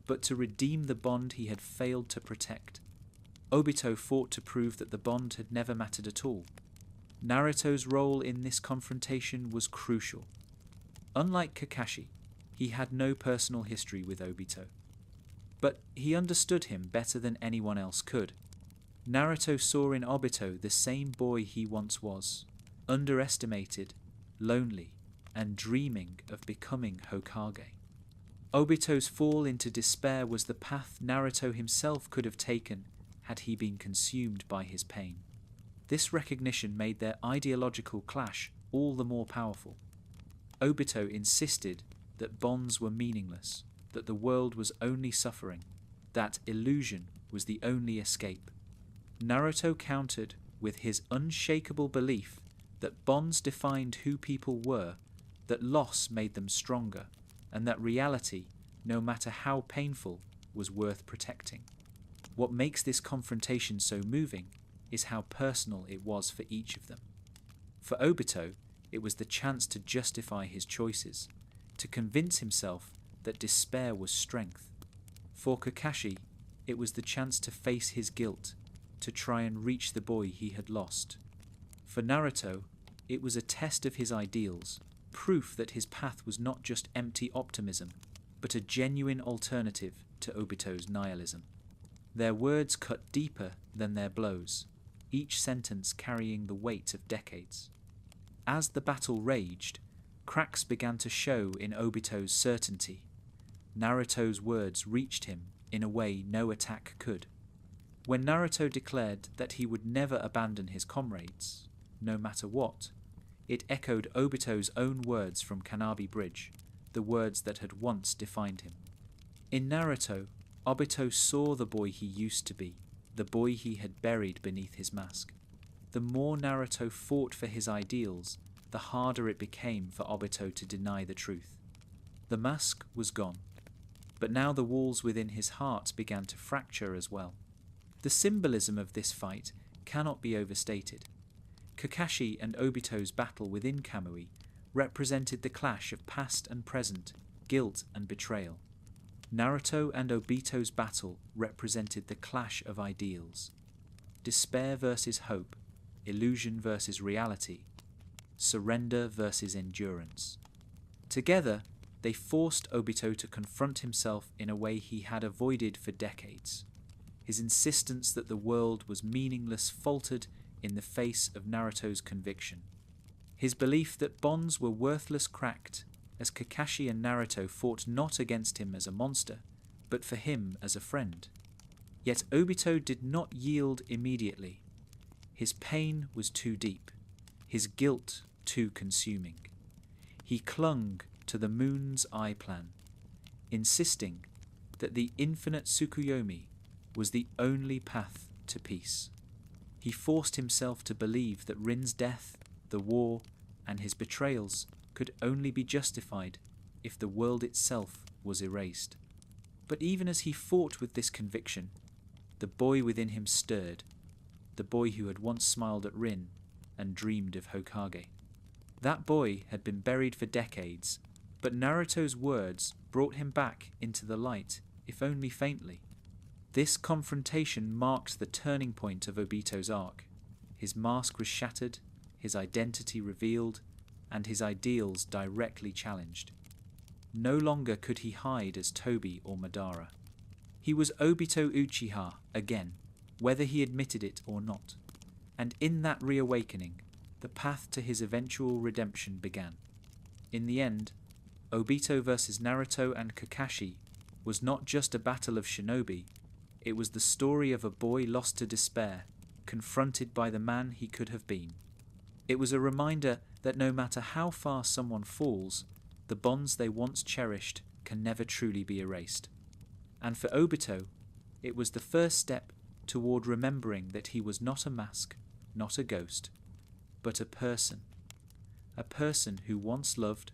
but to redeem the bond he had failed to protect. Obito fought to prove that the bond had never mattered at all. Naruto's role in this confrontation was crucial. Unlike Kakashi, he had no personal history with Obito. But he understood him better than anyone else could. Naruto saw in Obito the same boy he once was, underestimated, lonely, and dreaming of becoming Hokage. Obito's fall into despair was the path Naruto himself could have taken had he been consumed by his pain. This recognition made their ideological clash all the more powerful. Obito insisted that bonds were meaningless, that the world was only suffering, that illusion was the only escape. Naruto countered with his unshakable belief that bonds defined who people were, that loss made them stronger, and that reality, no matter how painful, was worth protecting. What makes this confrontation so moving is how personal it was for each of them. For Obito, it was the chance to justify his choices, to convince himself that despair was strength. For Kakashi, it was the chance to face his guilt, to try and reach the boy he had lost. For Naruto, it was a test of his ideals, proof that his path was not just empty optimism, but a genuine alternative to Obito's nihilism. Their words cut deeper than their blows, each sentence carrying the weight of decades. As the battle raged, cracks began to show in Obito's certainty. Naruto's words reached him in a way no attack could. When Naruto declared that he would never abandon his comrades, no matter what, It echoed Obito's own words from Kanabi Bridge, the words that had once defined him. In Naruto, Obito saw the boy he used to be, the boy he had buried beneath his mask. The more Naruto fought for his ideals, the harder it became for Obito to deny the truth. The mask was gone, but now the walls within his heart began to fracture as well. The symbolism of this fight cannot be overstated. Kakashi and Obito's battle within Kamui represented the clash of past and present, guilt and betrayal. Naruto and Obito's battle represented the clash of ideals. Despair versus hope, illusion versus reality, surrender versus endurance. Together, they forced Obito to confront himself in a way he had avoided for decades. His insistence that the world was meaningless faltered in the face of Naruto's conviction. His belief that bonds were worthless cracked as Kakashi and Naruto fought not against him as a monster, but for him as a friend. Yet Obito did not yield immediately. His pain was too deep, his guilt too consuming. He clung to the moon's eye plan, insisting that the infinite Tsukuyomi was the only path to peace. He forced himself to believe that Rin's death, the war, and his betrayals could only be justified if the world itself was erased. But even as he fought with this conviction, the boy within him stirred, the boy who had once smiled at Rin and dreamed of Hokage. That boy had been buried for decades, but Naruto's words brought him back into the light, if only faintly. This confrontation marked the turning point of Obito's arc. His mask was shattered, his identity revealed, and his ideals directly challenged. No longer could he hide as Tobi or Madara. He was Obito Uchiha again, whether he admitted it or not. And in that reawakening, the path to his eventual redemption began. In the end, Obito versus Naruto and Kakashi was not just a battle of shinobi, it was the story of a boy lost to despair, confronted by the man he could have been. It was a reminder that no matter how far someone falls, the bonds they once cherished can never truly be erased. And for Obito, it was the first step toward remembering that he was not a mask, not a ghost, but a person who once loved,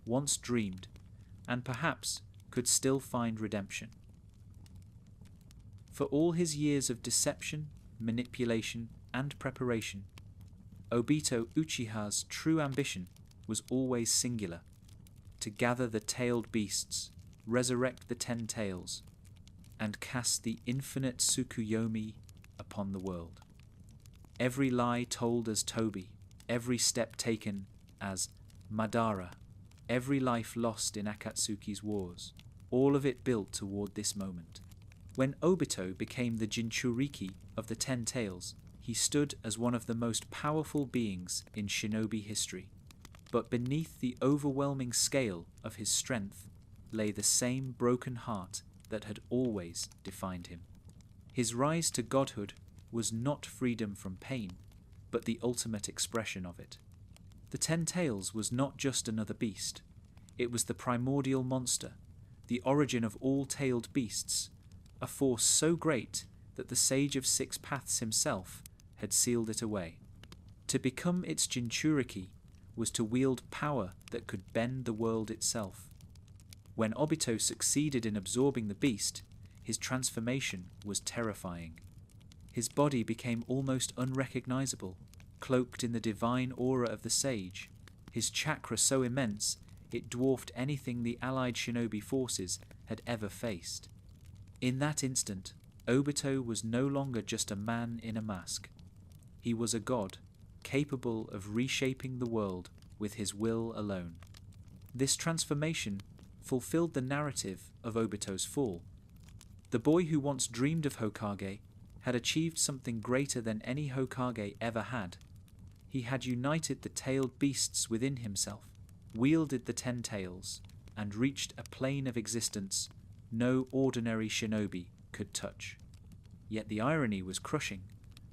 once dreamed, and perhaps could still find redemption. For all his years of deception, manipulation, and preparation, Obito Uchiha's true ambition was always singular: to gather the tailed beasts, resurrect the 10 tails, and cast the infinite Tsukuyomi upon the world. Every lie told as Tobi, every step taken as Madara, every life lost in Akatsuki's wars, all of it built toward this moment. When Obito became the jinchūriki of the 10 tails, he stood as one of the most powerful beings in shinobi history. But beneath the overwhelming scale of his strength lay the same broken heart that had always defined him. His rise to godhood was not freedom from pain, but the ultimate expression of it. The 10 tails was not just another beast. It was the primordial monster, the origin of all tailed beasts, a force so great that the Sage of 6 Paths himself had sealed it away. To become its jinchūriki was to wield power that could bend the world itself. When Obito succeeded in absorbing the beast, his transformation was terrifying. His body became almost unrecognizable, cloaked in the divine aura of the sage, his chakra so immense it dwarfed anything the allied shinobi forces had ever faced. In that instant, Obito was no longer just a man in a mask. He was a god, capable of reshaping the world with his will alone. This transformation fulfilled the narrative of Obito's fall. The boy who once dreamed of Hokage had achieved something greater than any Hokage ever had. He had united the tailed beasts within himself, wielded the 10 tails, and reached a plane of existence no ordinary shinobi could touch. Yet the irony was crushing.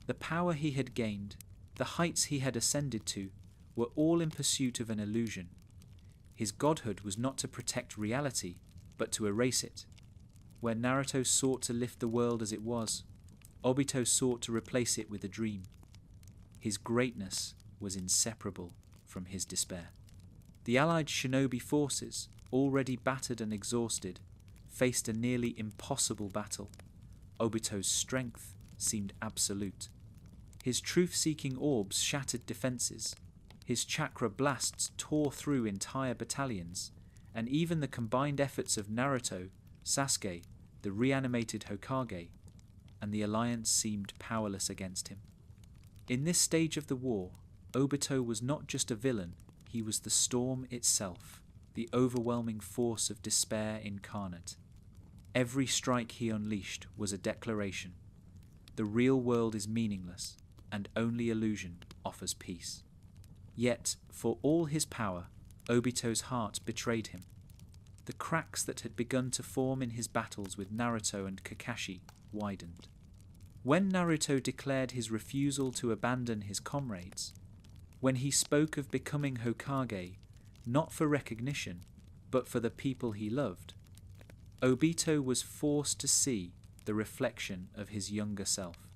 The power he had gained, the heights he had ascended to, were all in pursuit of an illusion. His godhood was not to protect reality, but to erase it. Where Naruto sought to lift the world as it was, Obito sought to replace it with a dream. His greatness was inseparable from his despair. The allied shinobi forces, already battered and exhausted, faced a nearly impossible battle. Obito's strength seemed absolute. His truth-seeking orbs shattered defenses. His chakra blasts tore through entire battalions, and even the combined efforts of Naruto, Sasuke, the reanimated Hokage, and the alliance seemed powerless against him. In this stage of the war, Obito was not just a villain, he was the storm itself, the overwhelming force of despair incarnate. Every strike he unleashed was a declaration. The real world is meaningless, and only illusion offers peace. Yet, for all his power, Obito's heart betrayed him. The cracks that had begun to form in his battles with Naruto and Kakashi widened. When Naruto declared his refusal to abandon his comrades, when he spoke of becoming Hokage, not for recognition, but for the people he loved, Obito was forced to see the reflection of his younger self.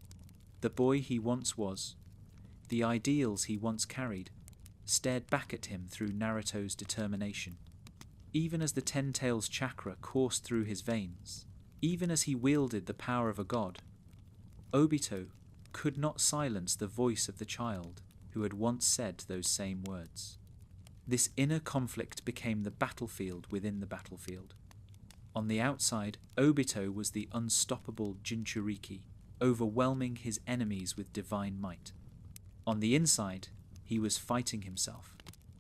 The boy he once was, the ideals he once carried, stared back at him through Naruto's determination. Even as the Ten Tails chakra coursed through his veins, even as he wielded the power of a god, Obito could not silence the voice of the child who had once said those same words. This inner conflict became the battlefield within the battlefield. On the outside, Obito was the unstoppable jinchūriki, overwhelming his enemies with divine might. On the inside, he was fighting himself,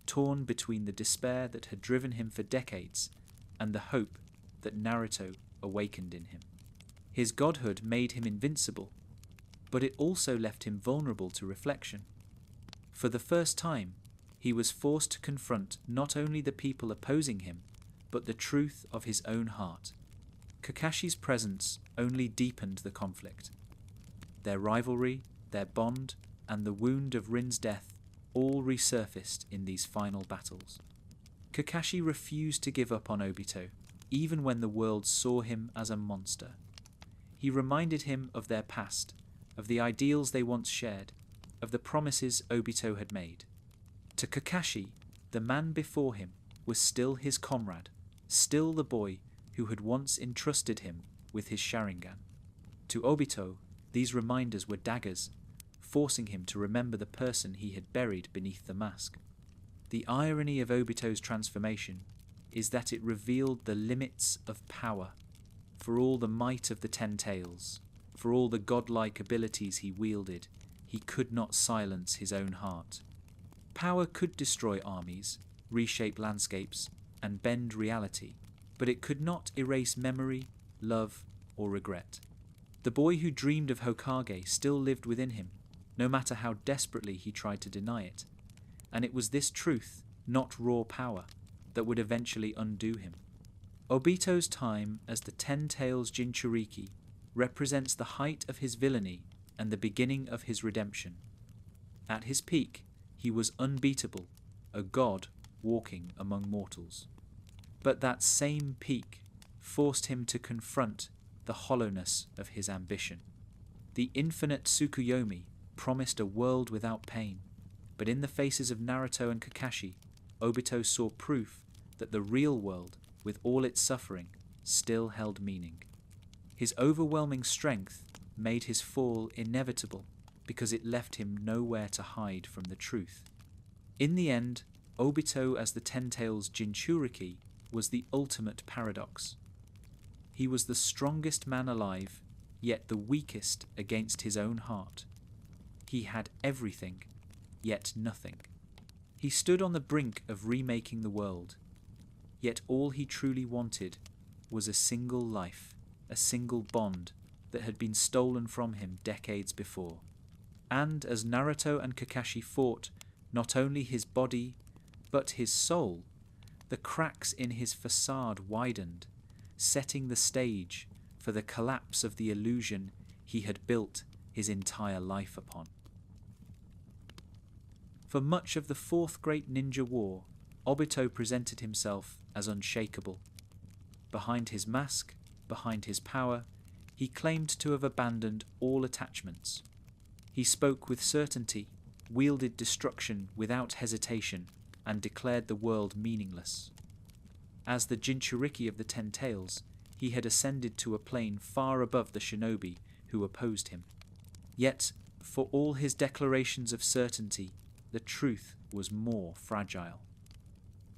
torn between the despair that had driven him for decades and the hope that Naruto awakened in him. His godhood made him invincible, but it also left him vulnerable to reflection. For the first time, he was forced to confront not only the people opposing him, but the truth of his own heart. Kakashi's presence only deepened the conflict. Their rivalry, their bond, and the wound of Rin's death all resurfaced in these final battles. Kakashi refused to give up on Obito, even when the world saw him as a monster. He reminded him of their past, of the ideals they once shared, of the promises Obito had made. To Kakashi, the man before him was still his comrade, still the boy who had once entrusted him with his Sharingan. To Obito, these reminders were daggers, forcing him to remember the person he had buried beneath the mask. The irony of Obito's transformation is that it revealed the limits of power. For all the might of the Ten Tails, for all the godlike abilities he wielded, he could not silence his own heart. Power could destroy armies, reshape landscapes, and bend reality, but it could not erase memory, love, or regret. The boy who dreamed of Hokage still lived within him, no matter how desperately he tried to deny it, and it was this truth, not raw power, that would eventually undo him. Obito's time as the Ten Tails Jinchūriki represents the height of his villainy and the beginning of his redemption. At his peak, he was unbeatable, a god walking among mortals. But that same peak forced him to confront the hollowness of his ambition. The infinite Tsukuyomi promised a world without pain, but in the faces of Naruto and Kakashi, Obito saw proof that the real world, with all its suffering, still held meaning. His overwhelming strength made his fall inevitable because it left him nowhere to hide from the truth. In the end, Obito as the Ten Tails Jinchūriki was the ultimate paradox. He was the strongest man alive, yet the weakest against his own heart. He had everything, yet nothing. He stood on the brink of remaking the world, yet all he truly wanted was a single life, a single bond that had been stolen from him decades before. And as Naruto and Kakashi fought not only his body, but his soul, the cracks in his facade widened, setting the stage for the collapse of the illusion he had built his entire life upon. For much of the Fourth Great Ninja War, Obito presented himself as unshakable. Behind his mask, behind his power, he claimed to have abandoned all attachments. He spoke with certainty, wielded destruction without hesitation, and declared the world meaningless. As the jinchūriki of the Ten Tails, he had ascended to a plane far above the shinobi who opposed him. Yet, for all his declarations of certainty, the truth was more fragile.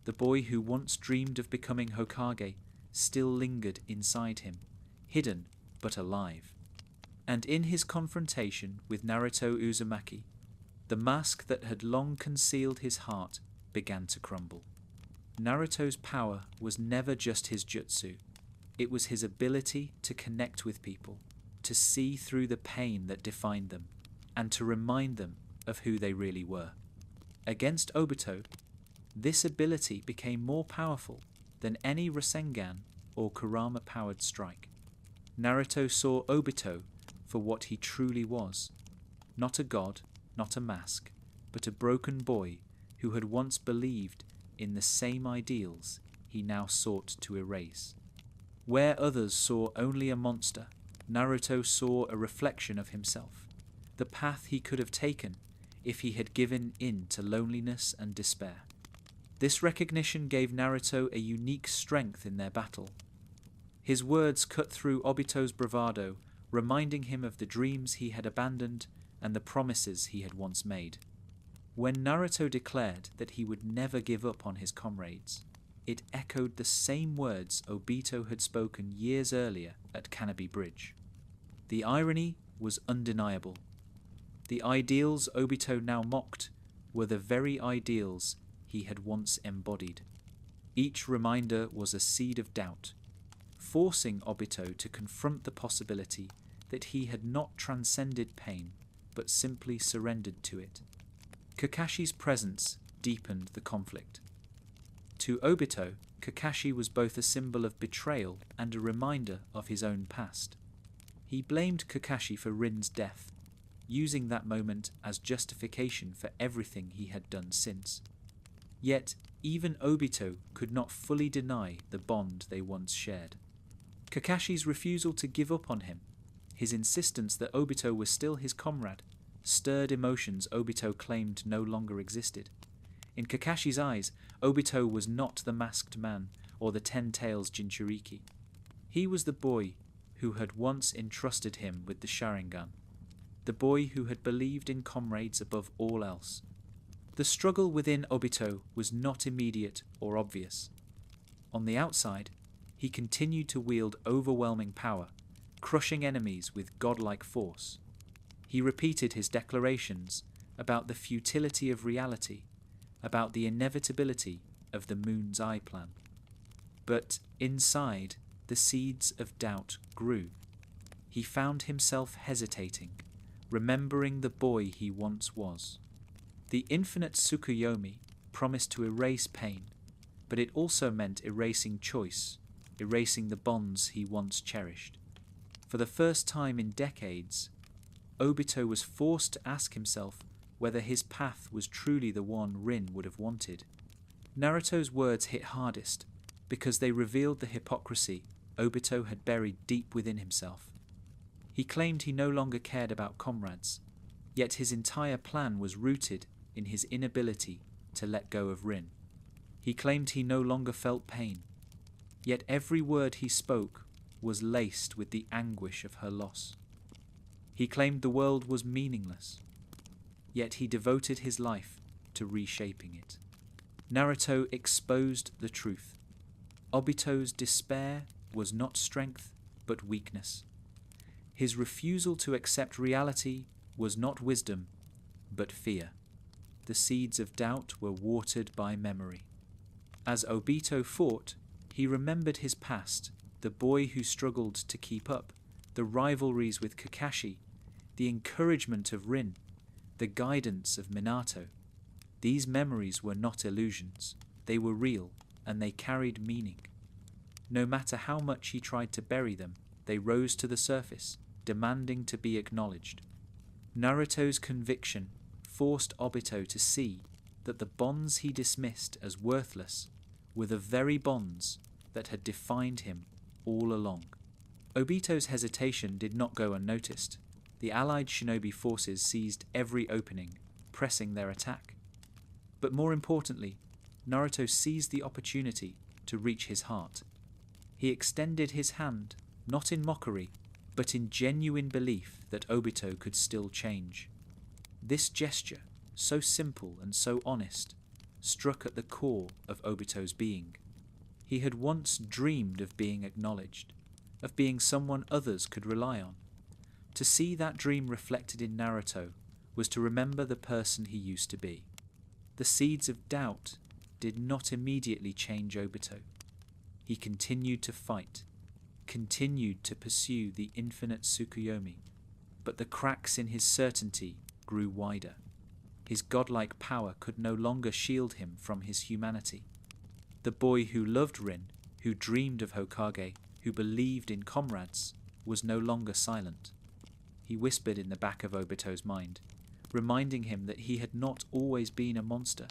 The boy who once dreamed of becoming Hokage still lingered inside him, hidden but alive. And in his confrontation with Naruto Uzumaki, the mask that had long concealed his heart began to crumble. Naruto's power was never just his jutsu. It was his ability to connect with people, to see through the pain that defined them, and to remind them of who they really were. Against Obito, this ability became more powerful than any Rasengan or Kurama-powered strike. Naruto saw Obito for what he truly was, not a god, not a mask, but a broken boy who had once believed in the same ideals he now sought to erase. Where others saw only a monster, Naruto saw a reflection of himself, the path he could have taken if he had given in to loneliness and despair. This recognition gave Naruto a unique strength in their battle. His words cut through Obito's bravado, reminding him of the dreams he had abandoned and the promises he had once made. When Naruto declared that he would never give up on his comrades, it echoed the same words Obito had spoken years earlier at Canopy Bridge. The irony was undeniable. The ideals Obito now mocked were the very ideals he had once embodied. Each reminder was a seed of doubt, forcing Obito to confront the possibility that he had not transcended pain, but simply surrendered to it. Kakashi's presence deepened the conflict. To Obito, Kakashi was both a symbol of betrayal and a reminder of his own past. He blamed Kakashi for Rin's death, using that moment as justification for everything he had done since. Yet, even Obito could not fully deny the bond they once shared. Kakashi's refusal to give up on him, his insistence that Obito was still his comrade, stirred emotions Obito claimed no longer existed. In Kakashi's eyes, Obito was not the masked man or the Ten Tails jinchūriki. He was the boy who had once entrusted him with the Sharingan, the boy who had believed in comrades above all else. The struggle within Obito was not immediate or obvious. On the outside, he continued to wield overwhelming power, crushing enemies with godlike force. He repeated his declarations about the futility of reality, about the inevitability of the Moon's Eye plan. But inside, the seeds of doubt grew. He found himself hesitating, remembering the boy he once was. The infinite Tsukuyomi promised to erase pain, but it also meant erasing choice, erasing the bonds he once cherished. For the first time in decades, Obito was forced to ask himself whether his path was truly the one Rin would have wanted. Naruto's words hit hardest because they revealed the hypocrisy Obito had buried deep within himself. He claimed he no longer cared about comrades, yet his entire plan was rooted in his inability to let go of Rin. He claimed he no longer felt pain, yet every word he spoke was laced with the anguish of her loss. He claimed the world was meaningless, yet he devoted his life to reshaping it. Naruto exposed the truth. Obito's despair was not strength, but weakness. His refusal to accept reality was not wisdom, but fear. The seeds of doubt were watered by memory. As Obito fought, he remembered his past, the boy who struggled to keep up, the rivalries with Kakashi, the encouragement of Rin, the guidance of Minato. These memories were not illusions. They were real, and they carried meaning. No matter how much he tried to bury them, they rose to the surface, demanding to be acknowledged. Naruto's conviction forced Obito to see that the bonds he dismissed as worthless were the very bonds that had defined him all along. Obito's hesitation did not go unnoticed. The allied shinobi forces seized every opening, pressing their attack. But more importantly, Naruto seized the opportunity to reach his heart. He extended his hand, not in mockery, but in genuine belief that Obito could still change. This gesture, so simple and so honest, struck at the core of Obito's being. He had once dreamed of being acknowledged, of being someone others could rely on. To see that dream reflected in Naruto was to remember the person he used to be. The seeds of doubt did not immediately change Obito. He continued to fight, continued to pursue the infinite Tsukuyomi, but the cracks in his certainty grew wider. His godlike power could no longer shield him from his humanity. The boy who loved Rin, who dreamed of Hokage, who believed in comrades, was no longer silent. He whispered in the back of Obito's mind, reminding him that he had not always been a monster,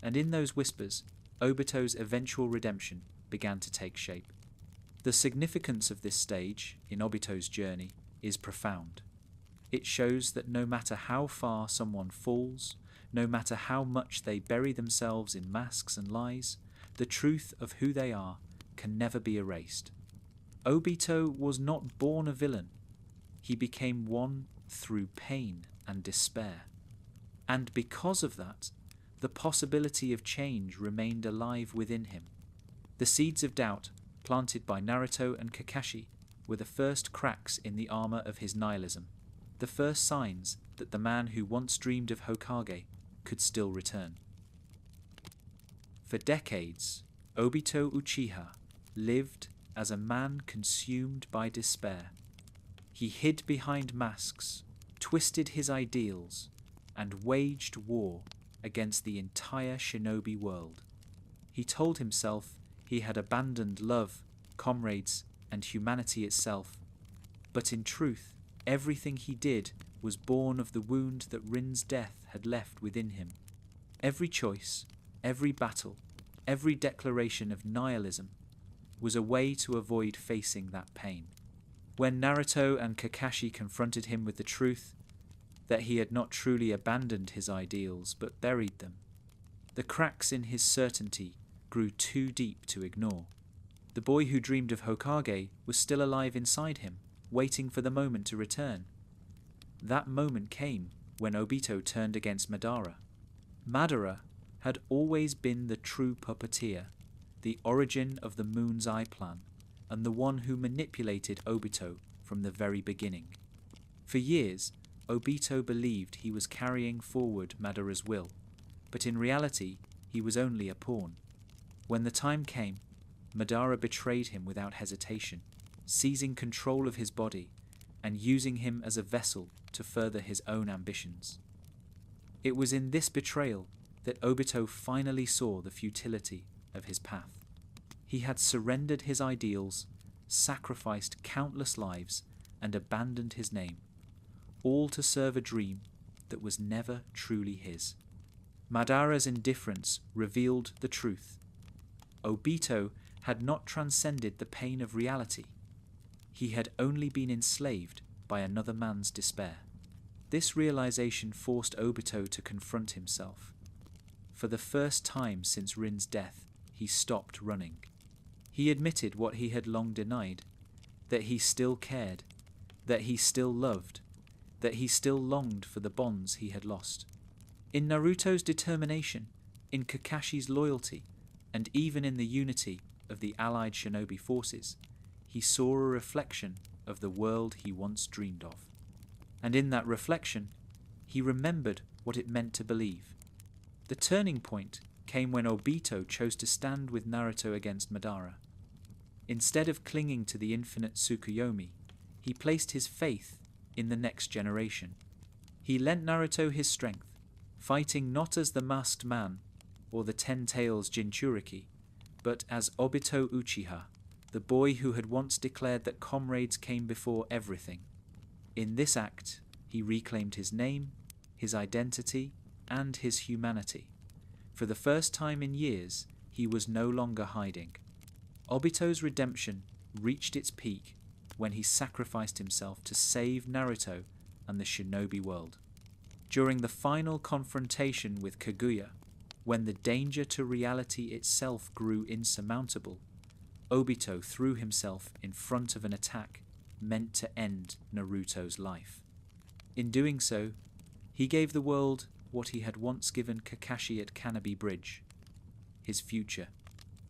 and in those whispers, Obito's eventual redemption began to take shape. The significance of this stage in Obito's journey is profound. It shows that no matter how far someone falls, no matter how much they bury themselves in masks and lies, the truth of who they are can never be erased. Obito was not born a villain. He became one through pain and despair. And because of that, the possibility of change remained alive within him. The seeds of doubt planted by Naruto and Kakashi were the first cracks in the armor of his nihilism, the first signs that the man who once dreamed of Hokage could still return. For decades, Obito Uchiha lived as a man consumed by despair. He hid behind masks, twisted his ideals, and waged war against the entire shinobi world. He told himself he had abandoned love, comrades, and humanity itself, but in truth, everything he did was born of the wound that Rin's death had left within him. Every choice, every battle, every declaration of nihilism was a way to avoid facing that pain. When Naruto and Kakashi confronted him with the truth that he had not truly abandoned his ideals but buried them, the cracks in his certainty grew too deep to ignore. The boy who dreamed of Hokage was still alive inside him, waiting for the moment to return. That moment came when Obito turned against Madara. Madara had always been the true puppeteer, the origin of the Moon's Eye plan, and the one who manipulated Obito from the very beginning. For years, Obito believed he was carrying forward Madara's will, but in reality, he was only a pawn. When the time came, Madara betrayed him without hesitation, seizing control of his body and using him as a vessel to further his own ambitions. It was in this betrayal that Obito finally saw the futility of his path. He had surrendered his ideals, sacrificed countless lives, and abandoned his name, all to serve a dream that was never truly his. Madara's indifference revealed the truth. Obito had not transcended the pain of reality. He had only been enslaved by another man's despair. This realization forced Obito to confront himself. For the first time since Rin's death, he stopped running. He admitted what he had long denied, that he still cared, that he still loved, that he still longed for the bonds he had lost. In Naruto's determination, in Kakashi's loyalty, and even in the unity of the allied shinobi forces, he saw a reflection of the world he once dreamed of. And in that reflection, he remembered what it meant to believe. The turning point came when Obito chose to stand with Naruto against Madara. Instead of clinging to the infinite Tsukuyomi, he placed his faith in the next generation. He lent Naruto his strength, fighting not as the masked man or the 10 Tails Jinchūriki, but as Obito Uchiha, the boy who had once declared that comrades came before everything. In this act, he reclaimed his name, his identity, and his humanity. For the first time in years, he was no longer hiding. Obito's redemption reached its peak when he sacrificed himself to save Naruto and the shinobi world. During the final confrontation with Kaguya, when the danger to reality itself grew insurmountable, Obito threw himself in front of an attack meant to end Naruto's life. In doing so, he gave the world what he had once given Kakashi at Kanebe Bridge, his future.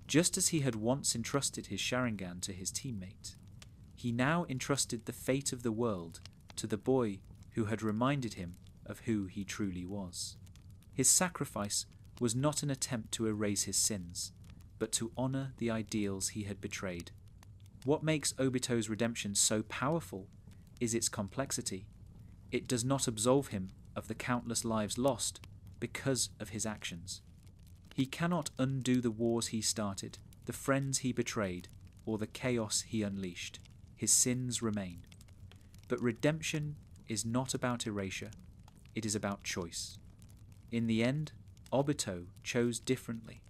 Just as he had once entrusted his Sharingan to his teammate, he now entrusted the fate of the world to the boy who had reminded him of who he truly was. His sacrifice was not an attempt to erase his sins, but to honor the ideals he had betrayed. What makes Obito's redemption so powerful is its complexity. It does not absolve him of the countless lives lost because of his actions. He cannot undo the wars he started, the friends he betrayed, or the chaos he unleashed. His sins remain. But redemption is not about erasure. It is about choice. In the end, Obito chose differently.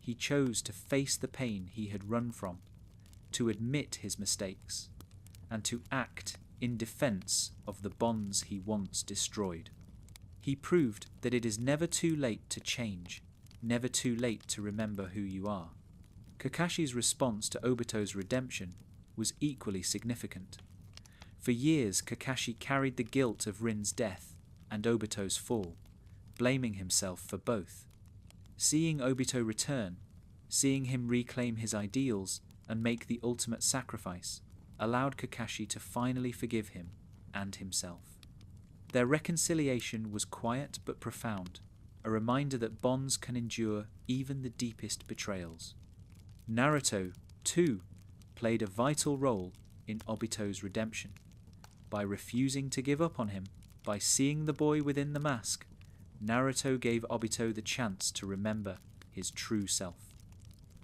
He chose to face the pain he had run from, to admit his mistakes, and to act in defense of the bonds he once destroyed. He proved that it is never too late to change, never too late to remember who you are. Kakashi's response to Obito's redemption was equally significant. For years, Kakashi carried the guilt of Rin's death and Obito's fall, blaming himself for both. Seeing Obito return, seeing him reclaim his ideals and make the ultimate sacrifice, allowed Kakashi to finally forgive him and himself. Their reconciliation was quiet but profound, a reminder that bonds can endure even the deepest betrayals. Naruto, too, played a vital role in Obito's redemption. By refusing to give up on him, by seeing the boy within the mask, Naruto gave Obito the chance to remember his true self.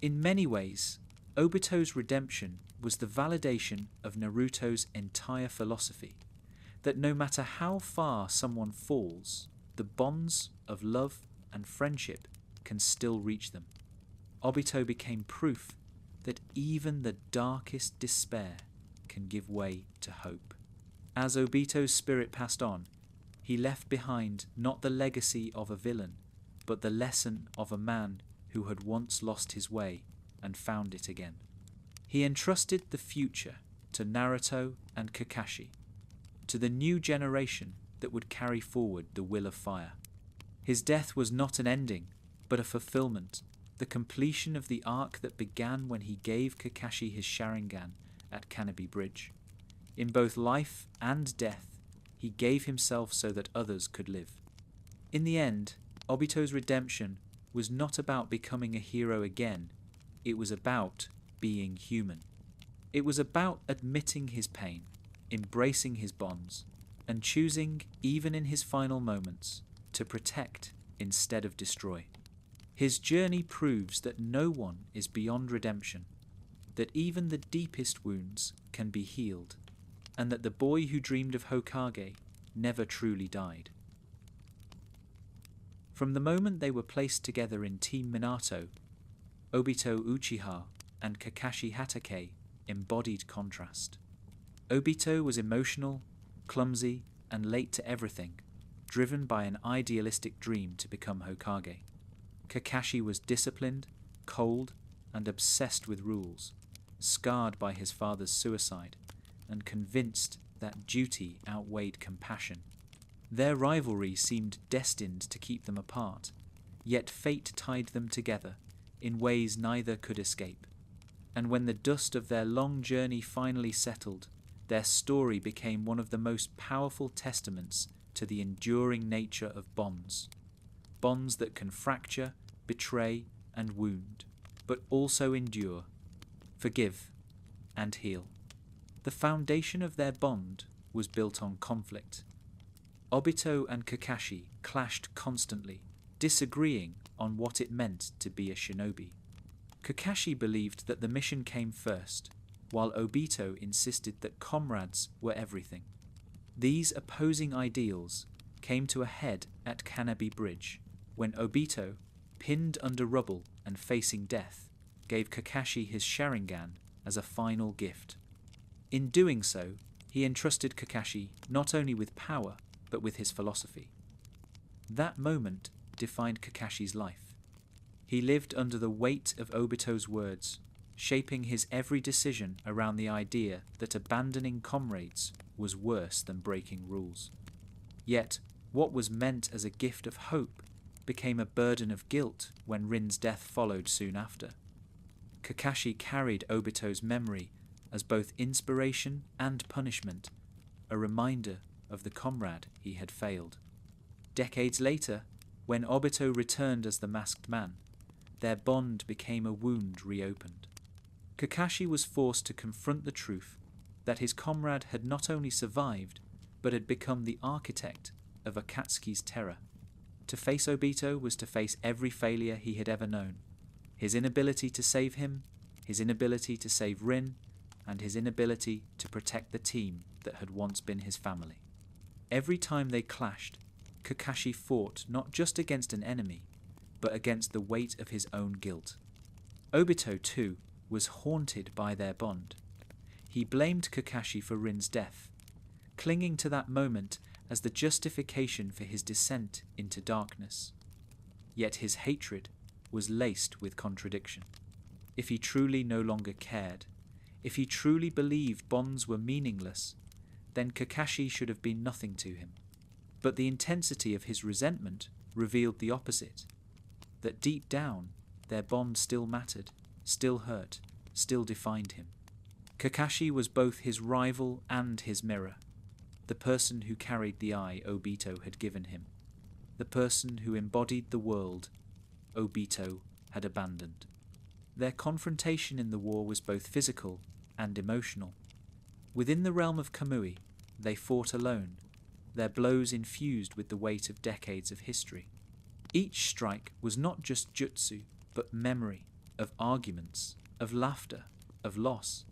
In many ways, Obito's redemption was the validation of Naruto's entire philosophy, that no matter how far someone falls, the bonds of love and friendship can still reach them. Obito became proof that even the darkest despair can give way to hope. As Obito's spirit passed on, he left behind not the legacy of a villain, but the lesson of a man who had once lost his way and found it again. He entrusted the future to Naruto and Kakashi, to the new generation that would carry forward the will of fire. His death was not an ending, but a fulfillment, the completion of the arc that began when he gave Kakashi his Sharingan at Kanebe Bridge. In both life and death, he gave himself so that others could live. In the end, Obito's redemption was not about becoming a hero again, it was about being human. It was about admitting his pain, embracing his bonds, and choosing, even in his final moments, to protect instead of destroy. His journey proves that no one is beyond redemption, that even the deepest wounds can be healed, and that the boy who dreamed of Hokage never truly died. From the moment they were placed together in Team Minato, Obito Uchiha and Kakashi Hatake embodied contrast. Obito was emotional, clumsy, and late to everything, driven by an idealistic dream to become Hokage. Kakashi was disciplined, cold, and obsessed with rules, scarred by his father's suicide, and convinced that duty outweighed compassion. Their rivalry seemed destined to keep them apart, yet fate tied them together in ways neither could escape. And when the dust of their long journey finally settled, their story became one of the most powerful testaments to the enduring nature of bonds. Bonds that can fracture, betray, and wound, but also endure, forgive, and heal. The foundation of their bond was built on conflict. Obito and Kakashi clashed constantly, disagreeing on what it meant to be a shinobi. Kakashi believed that the mission came first, while Obito insisted that comrades were everything. These opposing ideals came to a head at Kanabi Bridge, when Obito, pinned under rubble and facing death, gave Kakashi his Sharingan as a final gift. In doing so, he entrusted Kakashi not only with power, but with his philosophy. That moment defined Kakashi's life. He lived under the weight of Obito's words, shaping his every decision around the idea that abandoning comrades was worse than breaking rules. Yet, what was meant as a gift of hope became a burden of guilt when Rin's death followed soon after. Kakashi carried Obito's memory as both inspiration and punishment, a reminder of the comrade he had failed. Decades later, when Obito returned as the Masked Man, their bond became a wound reopened. Kakashi was forced to confront the truth that his comrade had not only survived, but had become the architect of Akatsuki's terror. To face Obito was to face every failure he had ever known. His inability to save him, his inability to save Rin, and his inability to protect the team that had once been his family. Every time they clashed, Kakashi fought not just against an enemy, but against the weight of his own guilt. Obito, too, was haunted by their bond. He blamed Kakashi for Rin's death, clinging to that moment as the justification for his descent into darkness. Yet his hatred was laced with contradiction. If he truly no longer cared, if he truly believed bonds were meaningless, then Kakashi should have been nothing to him. But the intensity of his resentment revealed the opposite, that deep down their bond still mattered, still hurt, still defined him. Kakashi was both his rival and his mirror, the person who carried the eye Obito had given him, the person who embodied the world Obito had abandoned. Their confrontation in the war was both physical and emotional. Within the realm of Kamui, they fought alone, their blows infused with the weight of decades of history. Each strike was not just jutsu, but memory, of arguments, of laughter, of loss.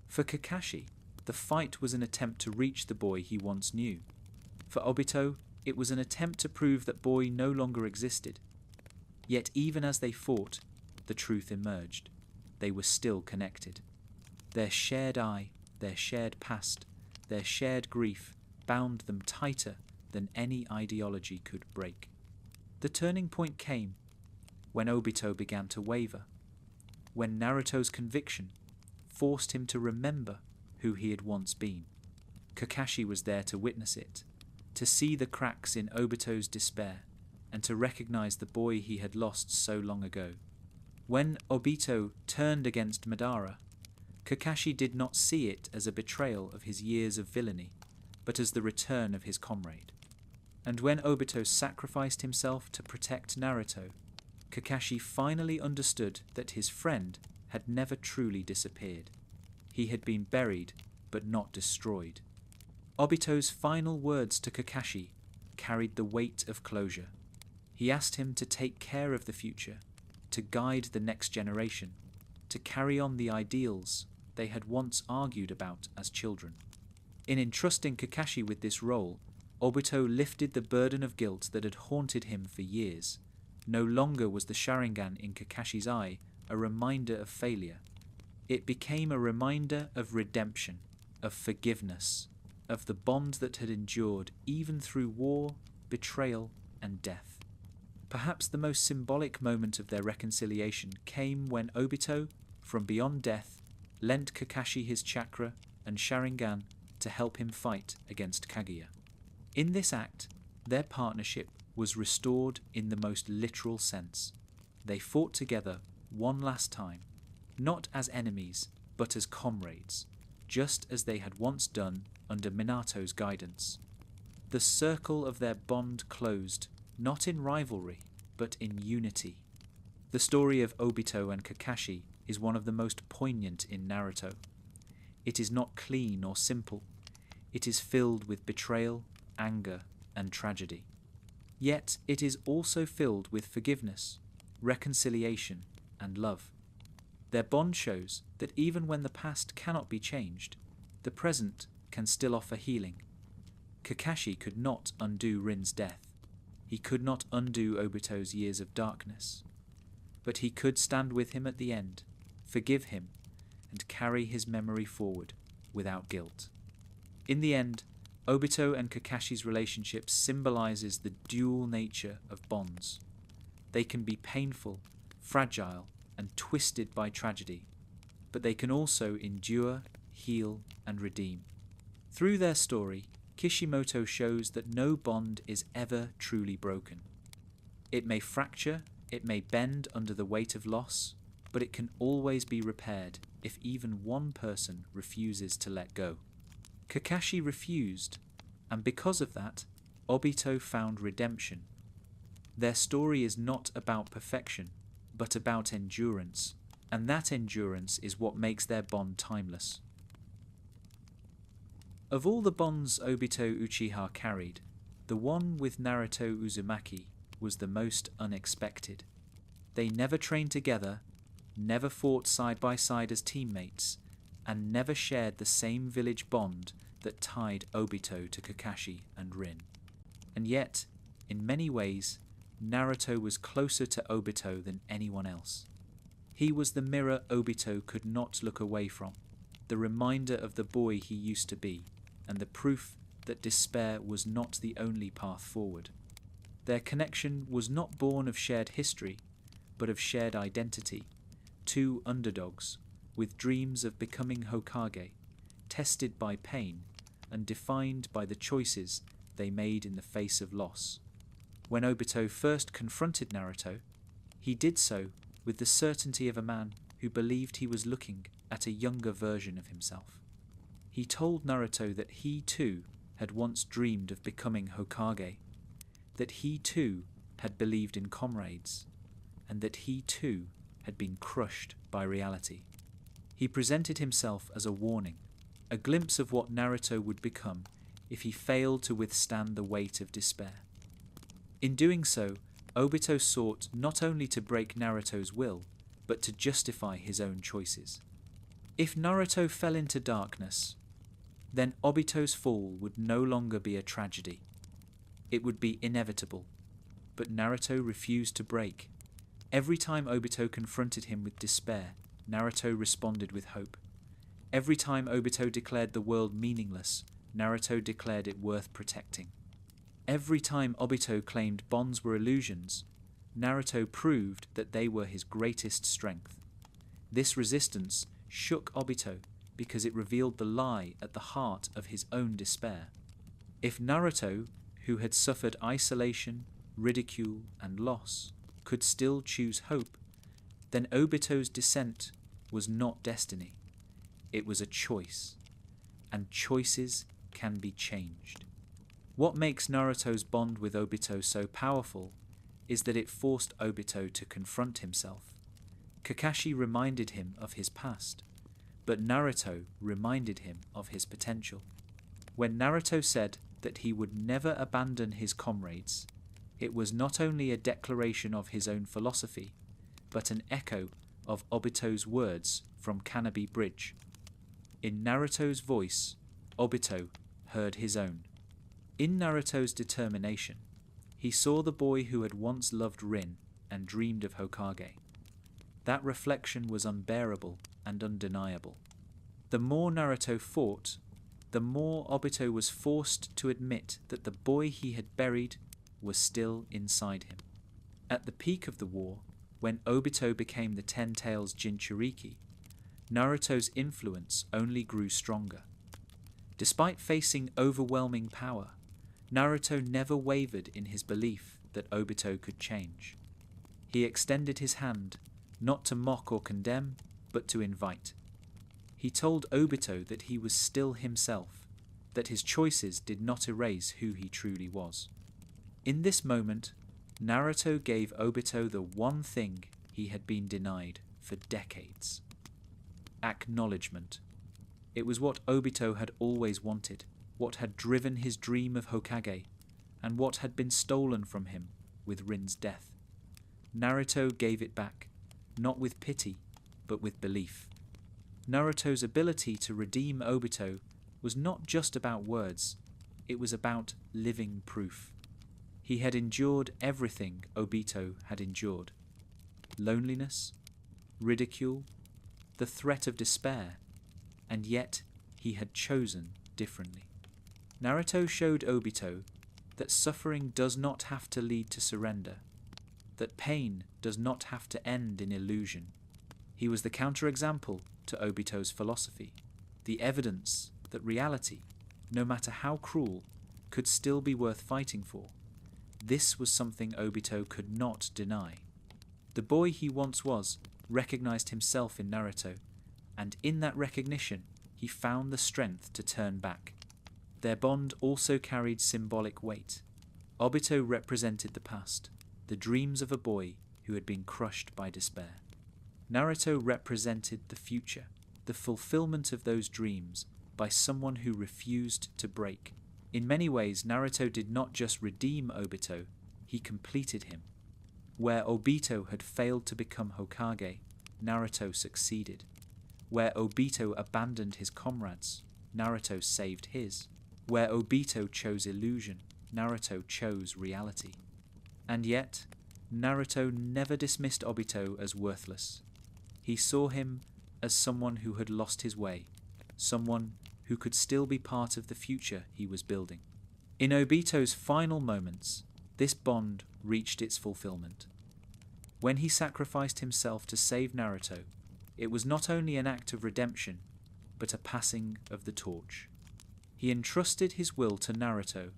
For Kakashi, the fight was an attempt to reach the boy he once knew. For Obito, it was an attempt to prove that boy no longer existed. Yet even as they fought, the truth emerged. They were still connected. Their shared eye, their shared past, their shared grief bound them tighter than any ideology could break. The turning point came when Obito began to waver, when Naruto's conviction forced him to remember who he had once been. Kakashi was there to witness it, to see the cracks in Obito's despair, and to recognize the boy he had lost so long ago. When Obito turned against Madara, Kakashi did not see it as a betrayal of his years of villainy, but as the return of his comrade. And when Obito sacrificed himself to protect Naruto, Kakashi finally understood that his friend had never truly disappeared. He had been buried, but not destroyed. Obito's final words to Kakashi carried the weight of closure. He asked him to take care of the future, to guide the next generation, to carry on the ideals they had once argued about as children. In entrusting Kakashi with this role, Obito lifted the burden of guilt that had haunted him for years. No longer was the Sharingan in Kakashi's eye a reminder of failure. It became a reminder of redemption, of forgiveness, of the bond that had endured even through war, betrayal, and death. Perhaps the most symbolic moment of their reconciliation came when Obito, from beyond death, lent Kakashi his chakra and Sharingan to help him fight against Kaguya. In this act, their partnership was restored in the most literal sense. They fought together one last time, not as enemies, but as comrades, just as they had once done under Minato's guidance. The circle of their bond closed, not in rivalry, but in unity. The story of Obito and Kakashi is one of the most poignant in Naruto. It is not clean or simple. It is filled with betrayal, anger, and tragedy. Yet it is also filled with forgiveness, reconciliation, and love. Their bond shows that even when the past cannot be changed, the present can still offer healing. Kakashi could not undo Rin's death. He could not undo Obito's years of darkness, but he could stand with him at the end, forgive him, and carry his memory forward without guilt. In the end, Obito and Kakashi's relationship symbolizes the dual nature of bonds. They can be painful, fragile, and twisted by tragedy, but they can also endure, heal, and redeem. Through their story, Kishimoto shows that no bond is ever truly broken. It may fracture, it may bend under the weight of loss, but it can always be repaired if even one person refuses to let go. Kakashi refused, and because of that, Obito found redemption. Their story is not about perfection, but about endurance, and that endurance is what makes their bond timeless. Of all the bonds Obito Uchiha carried, the one with Naruto Uzumaki was the most unexpected. They never trained together, never fought side by side as teammates, and never shared the same village bond that tied Obito to Kakashi and Rin. And yet, in many ways, Naruto was closer to Obito than anyone else. He was the mirror Obito could not look away from, the reminder of the boy he used to be, and the proof that despair was not the only path forward. Their connection was not born of shared history, but of shared identity. Two underdogs, with dreams of becoming Hokage, tested by pain and defined by the choices they made in the face of loss. When Obito first confronted Naruto, he did so with the certainty of a man who believed he was looking at a younger version of himself. He told Naruto that he too had once dreamed of becoming Hokage, that he too had believed in comrades, and that he too had been crushed by reality. He presented himself as a warning, a glimpse of what Naruto would become if he failed to withstand the weight of despair. In doing so, Obito sought not only to break Naruto's will, but to justify his own choices. If Naruto fell into darkness, then Obito's fall would no longer be a tragedy. It would be inevitable. But Naruto refused to break. Every time Obito confronted him with despair, Naruto responded with hope. Every time Obito declared the world meaningless, Naruto declared it worth protecting. Every time Obito claimed bonds were illusions, Naruto proved that they were his greatest strength. This resistance shook Obito because it revealed the lie at the heart of his own despair. If Naruto, who had suffered isolation, ridicule, and loss, could still choose hope, then Obito's descent was not destiny. It was a choice, and choices can be changed. What makes Naruto's bond with Obito so powerful is that it forced Obito to confront himself. Kakashi reminded him of his past, but Naruto reminded him of his potential. When Naruto said that he would never abandon his comrades, it was not only a declaration of his own philosophy, but an echo of Obito's words from Kanabi Bridge. In Naruto's voice, Obito heard his own. In Naruto's determination, he saw the boy who had once loved Rin and dreamed of Hokage. That reflection was unbearable and undeniable. The more Naruto fought, the more Obito was forced to admit that the boy he had buried was still inside him. At the peak of the war, when Obito became the Ten Tails Jinchūriki, Naruto's influence only grew stronger. Despite facing overwhelming power, Naruto never wavered in his belief that Obito could change. He extended his hand, not to mock or condemn, but to invite. He told Obito that he was still himself, that his choices did not erase who he truly was. In this moment, Naruto gave Obito the one thing he had been denied for decades: acknowledgement. It was what Obito had always wanted, what had driven his dream of Hokage, and what had been stolen from him with Rin's death. Naruto gave it back, not with pity, but with belief. Naruto's ability to redeem Obito was not just about words, it was about living proof. He had endured everything Obito had endured: loneliness, ridicule, the threat of despair, and yet he had chosen differently. Naruto showed Obito that suffering does not have to lead to surrender, that pain does not have to end in illusion. He was the counterexample to Obito's philosophy, the evidence that reality, no matter how cruel, could still be worth fighting for. This was something Obito could not deny. The boy he once was recognized himself in Naruto, and in that recognition he found the strength to turn back. Their bond also carried symbolic weight. Obito represented the past, the dreams of a boy who had been crushed by despair. Naruto represented the future, the fulfillment of those dreams by someone who refused to break. In many ways, Naruto did not just redeem Obito, he completed him. Where Obito had failed to become Hokage, Naruto succeeded. Where Obito abandoned his comrades, Naruto saved his. Where Obito chose illusion, Naruto chose reality. And yet, Naruto never dismissed Obito as worthless. He saw him as someone who had lost his way, someone who could still be part of the future he was building. In Obito's final moments, this bond reached its fulfillment. When he sacrificed himself to save Naruto, it was not only an act of redemption, but a passing of the torch. He entrusted his will to Naruto,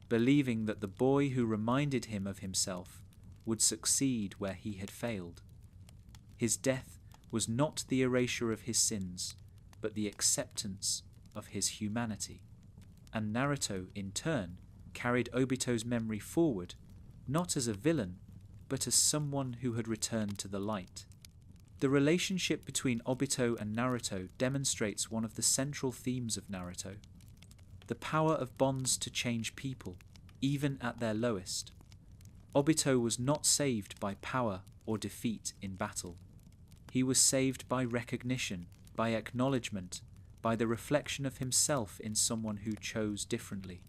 believing that the boy who reminded him of himself would succeed where he had failed. His death was not the erasure of his sins, but the acceptance of his humanity. And Naruto, in turn, carried Obito's memory forward, not as a villain, but as someone who had returned to the light. The relationship between Obito and Naruto demonstrates one of the central themes of Naruto: the power of bonds to change people, even at their lowest. Obito was not saved by power or defeat in battle. He was saved by recognition, by acknowledgement, by the reflection of himself in someone who chose differently.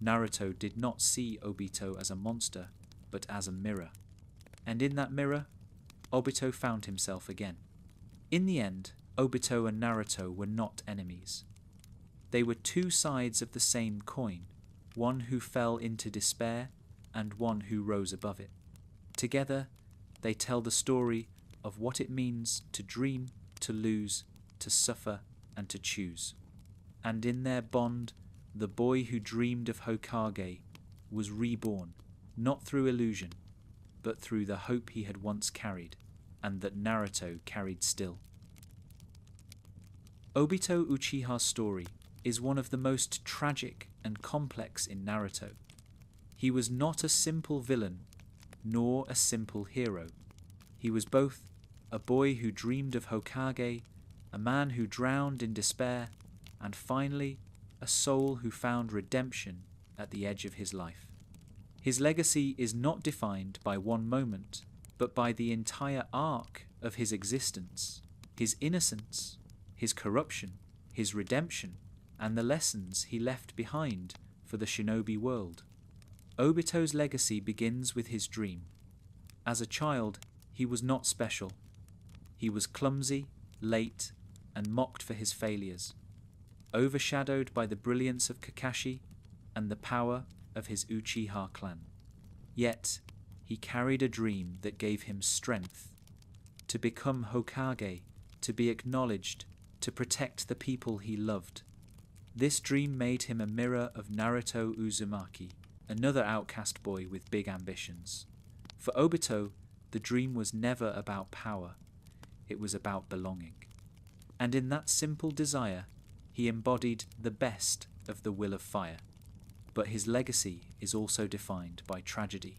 Naruto did not see Obito as a monster, but as a mirror. And in that mirror, Obito found himself again. In the end, Obito and Naruto were not enemies. They were two sides of the same coin, one who fell into despair and one who rose above it. Together, they tell the story of what it means to dream, to lose, to suffer, and to choose. And in their bond, the boy who dreamed of Hokage was reborn, not through illusion, but through the hope he had once carried, and that Naruto carried still. Obito Uchiha's story is one of the most tragic and complex in Naruto. He was not a simple villain, nor a simple hero. He was both a boy who dreamed of Hokage, a man who drowned in despair, and finally, a soul who found redemption at the edge of his life. His legacy is not defined by one moment, but by the entire arc of his existence, his innocence, his corruption, his redemption, and the lessons he left behind for the shinobi world. Obito's legacy begins with his dream. As a child, he was not special. He was clumsy, late, and mocked for his failures, overshadowed by the brilliance of Kakashi and the power of his Uchiha clan. Yet, he carried a dream that gave him strength to become Hokage, to be acknowledged, to protect the people he loved. This dream made him a mirror of Naruto Uzumaki, another outcast boy with big ambitions. For Obito, the dream was never about power, it was about belonging. And in that simple desire, he embodied the best of the will of fire. But his legacy is also defined by tragedy.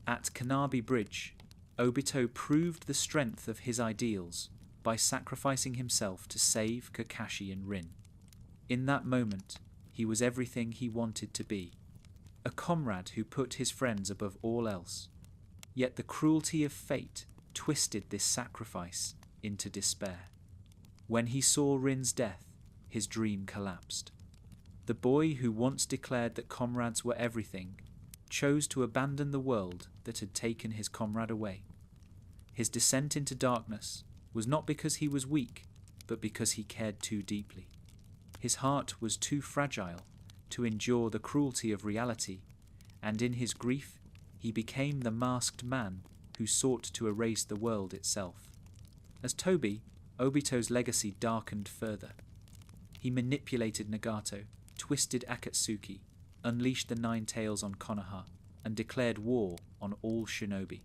At Kanabi Bridge, Obito proved the strength of his ideals by sacrificing himself to save Kakashi and Rin. In that moment, he was everything he wanted to be, a comrade who put his friends above all else. Yet the cruelty of fate twisted this sacrifice into despair. When he saw Rin's death, his dream collapsed. The boy who once declared that comrades were everything chose to abandon the world that had taken his comrade away. His descent into darkness was not because he was weak, but because he cared too deeply. His heart was too fragile to endure the cruelty of reality, and in his grief he became the masked man who sought to erase the world itself. As Toby, Obito's legacy darkened further. He manipulated Nagato, twisted Akatsuki, unleashed the Nine Tails on Konoha, and declared war on all shinobi.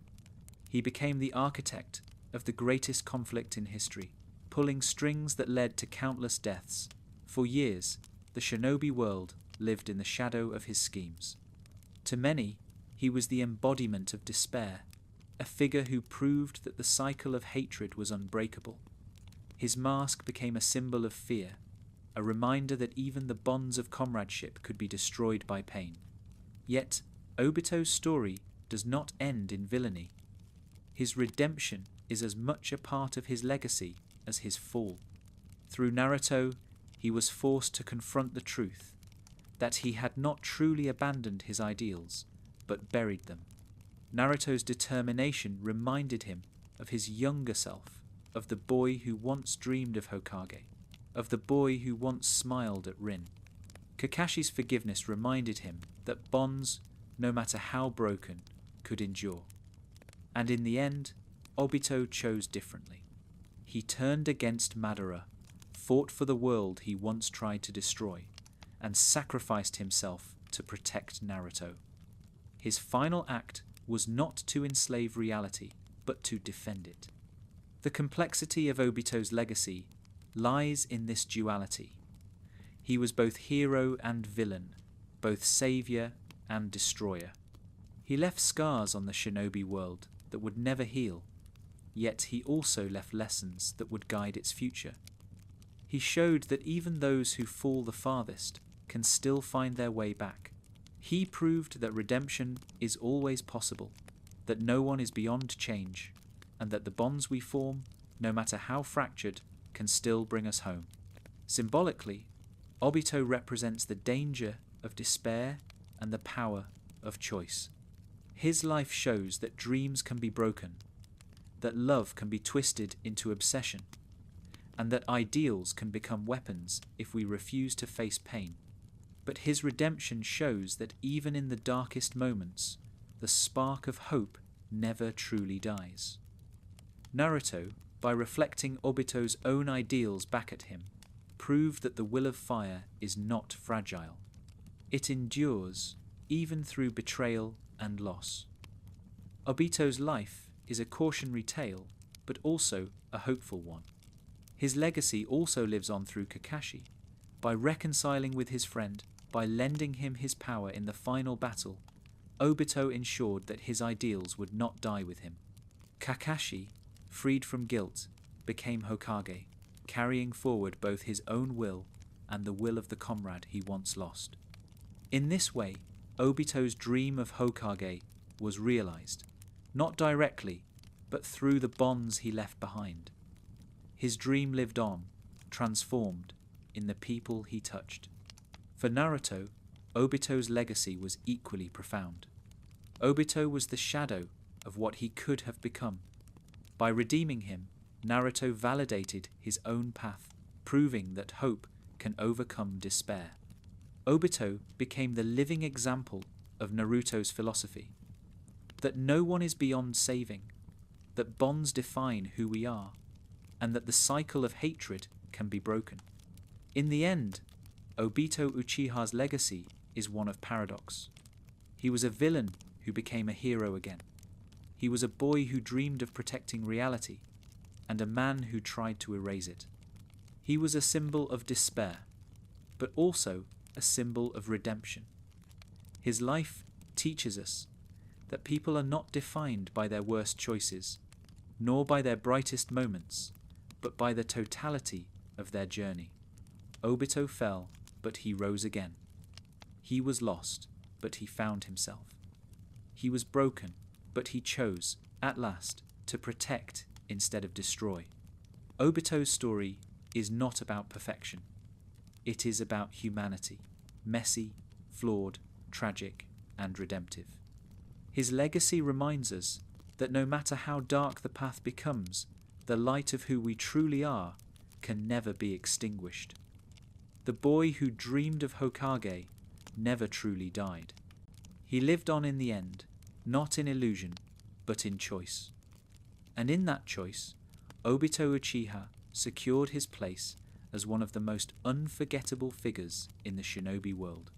He became the architect of the greatest conflict in history, pulling strings that led to countless deaths. For years, the shinobi world lived in the shadow of his schemes. To many, he was the embodiment of despair, a figure who proved that the cycle of hatred was unbreakable. His mask became a symbol of fear, a reminder that even the bonds of comradeship could be destroyed by pain. Yet, Obito's story does not end in villainy. His redemption is as much a part of his legacy as his fall. Through Naruto, he was forced to confront the truth that he had not truly abandoned his ideals, but buried them. Naruto's determination reminded him of his younger self, of the boy who once dreamed of Hokage, of the boy who once smiled at Rin. Kakashi's forgiveness reminded him that bonds, no matter how broken, could endure. And in the end, Obito chose differently. He turned against Madara, fought for the world he once tried to destroy, and sacrificed himself to protect Naruto. His final act was not to enslave reality, but to defend it. The complexity of Obito's legacy lies in this duality. He was both hero and villain, both savior and destroyer. He left scars on the shinobi world that would never heal, yet he also left lessons that would guide its future. He showed that even those who fall the farthest can still find their way back. He proved that redemption is always possible, that no one is beyond change, and that the bonds we form, no matter how fractured, can still bring us home. Symbolically, Obito represents the danger of despair and the power of choice. His life shows that dreams can be broken, that love can be twisted into obsession, and that ideals can become weapons if we refuse to face pain. But his redemption shows that even in the darkest moments, the spark of hope never truly dies. Naruto, by reflecting Obito's own ideals back at him, proved that the will of fire is not fragile. It endures, even through betrayal and loss. Obito's life is a cautionary tale, but also a hopeful one. His legacy also lives on through Kakashi. By reconciling with his friend, by lending him his power in the final battle, Obito ensured that his ideals would not die with him. Kakashi, freed from guilt, became Hokage, carrying forward both his own will and the will of the comrade he once lost. In this way, Obito's dream of Hokage was realized, not directly, but through the bonds he left behind. His dream lived on, transformed, in the people he touched. For Naruto, Obito's legacy was equally profound. Obito was the shadow of what he could have become. By redeeming him, Naruto validated his own path, proving that hope can overcome despair. Obito became the living example of Naruto's philosophy, that no one is beyond saving, that bonds define who we are, and that the cycle of hatred can be broken. In the end, Obito Uchiha's legacy is one of paradox. He was a villain who became a hero again. He was a boy who dreamed of protecting reality, and a man who tried to erase it. He was a symbol of despair, but also a symbol of redemption. His life teaches us that people are not defined by their worst choices, nor by their brightest moments, but by the totality of their journey. Obito fell, but he rose again. He was lost, but he found himself. He was broken, but he chose, at last, to protect instead of destroy. Obito's story is not about perfection. It is about humanity, messy, flawed, tragic, and redemptive. His legacy reminds us that no matter how dark the path becomes, the light of who we truly are can never be extinguished. The boy who dreamed of Hokage never truly died. He lived on in the end, not in illusion, but in choice. And in that choice, Obito Uchiha secured his place as one of the most unforgettable figures in the shinobi world.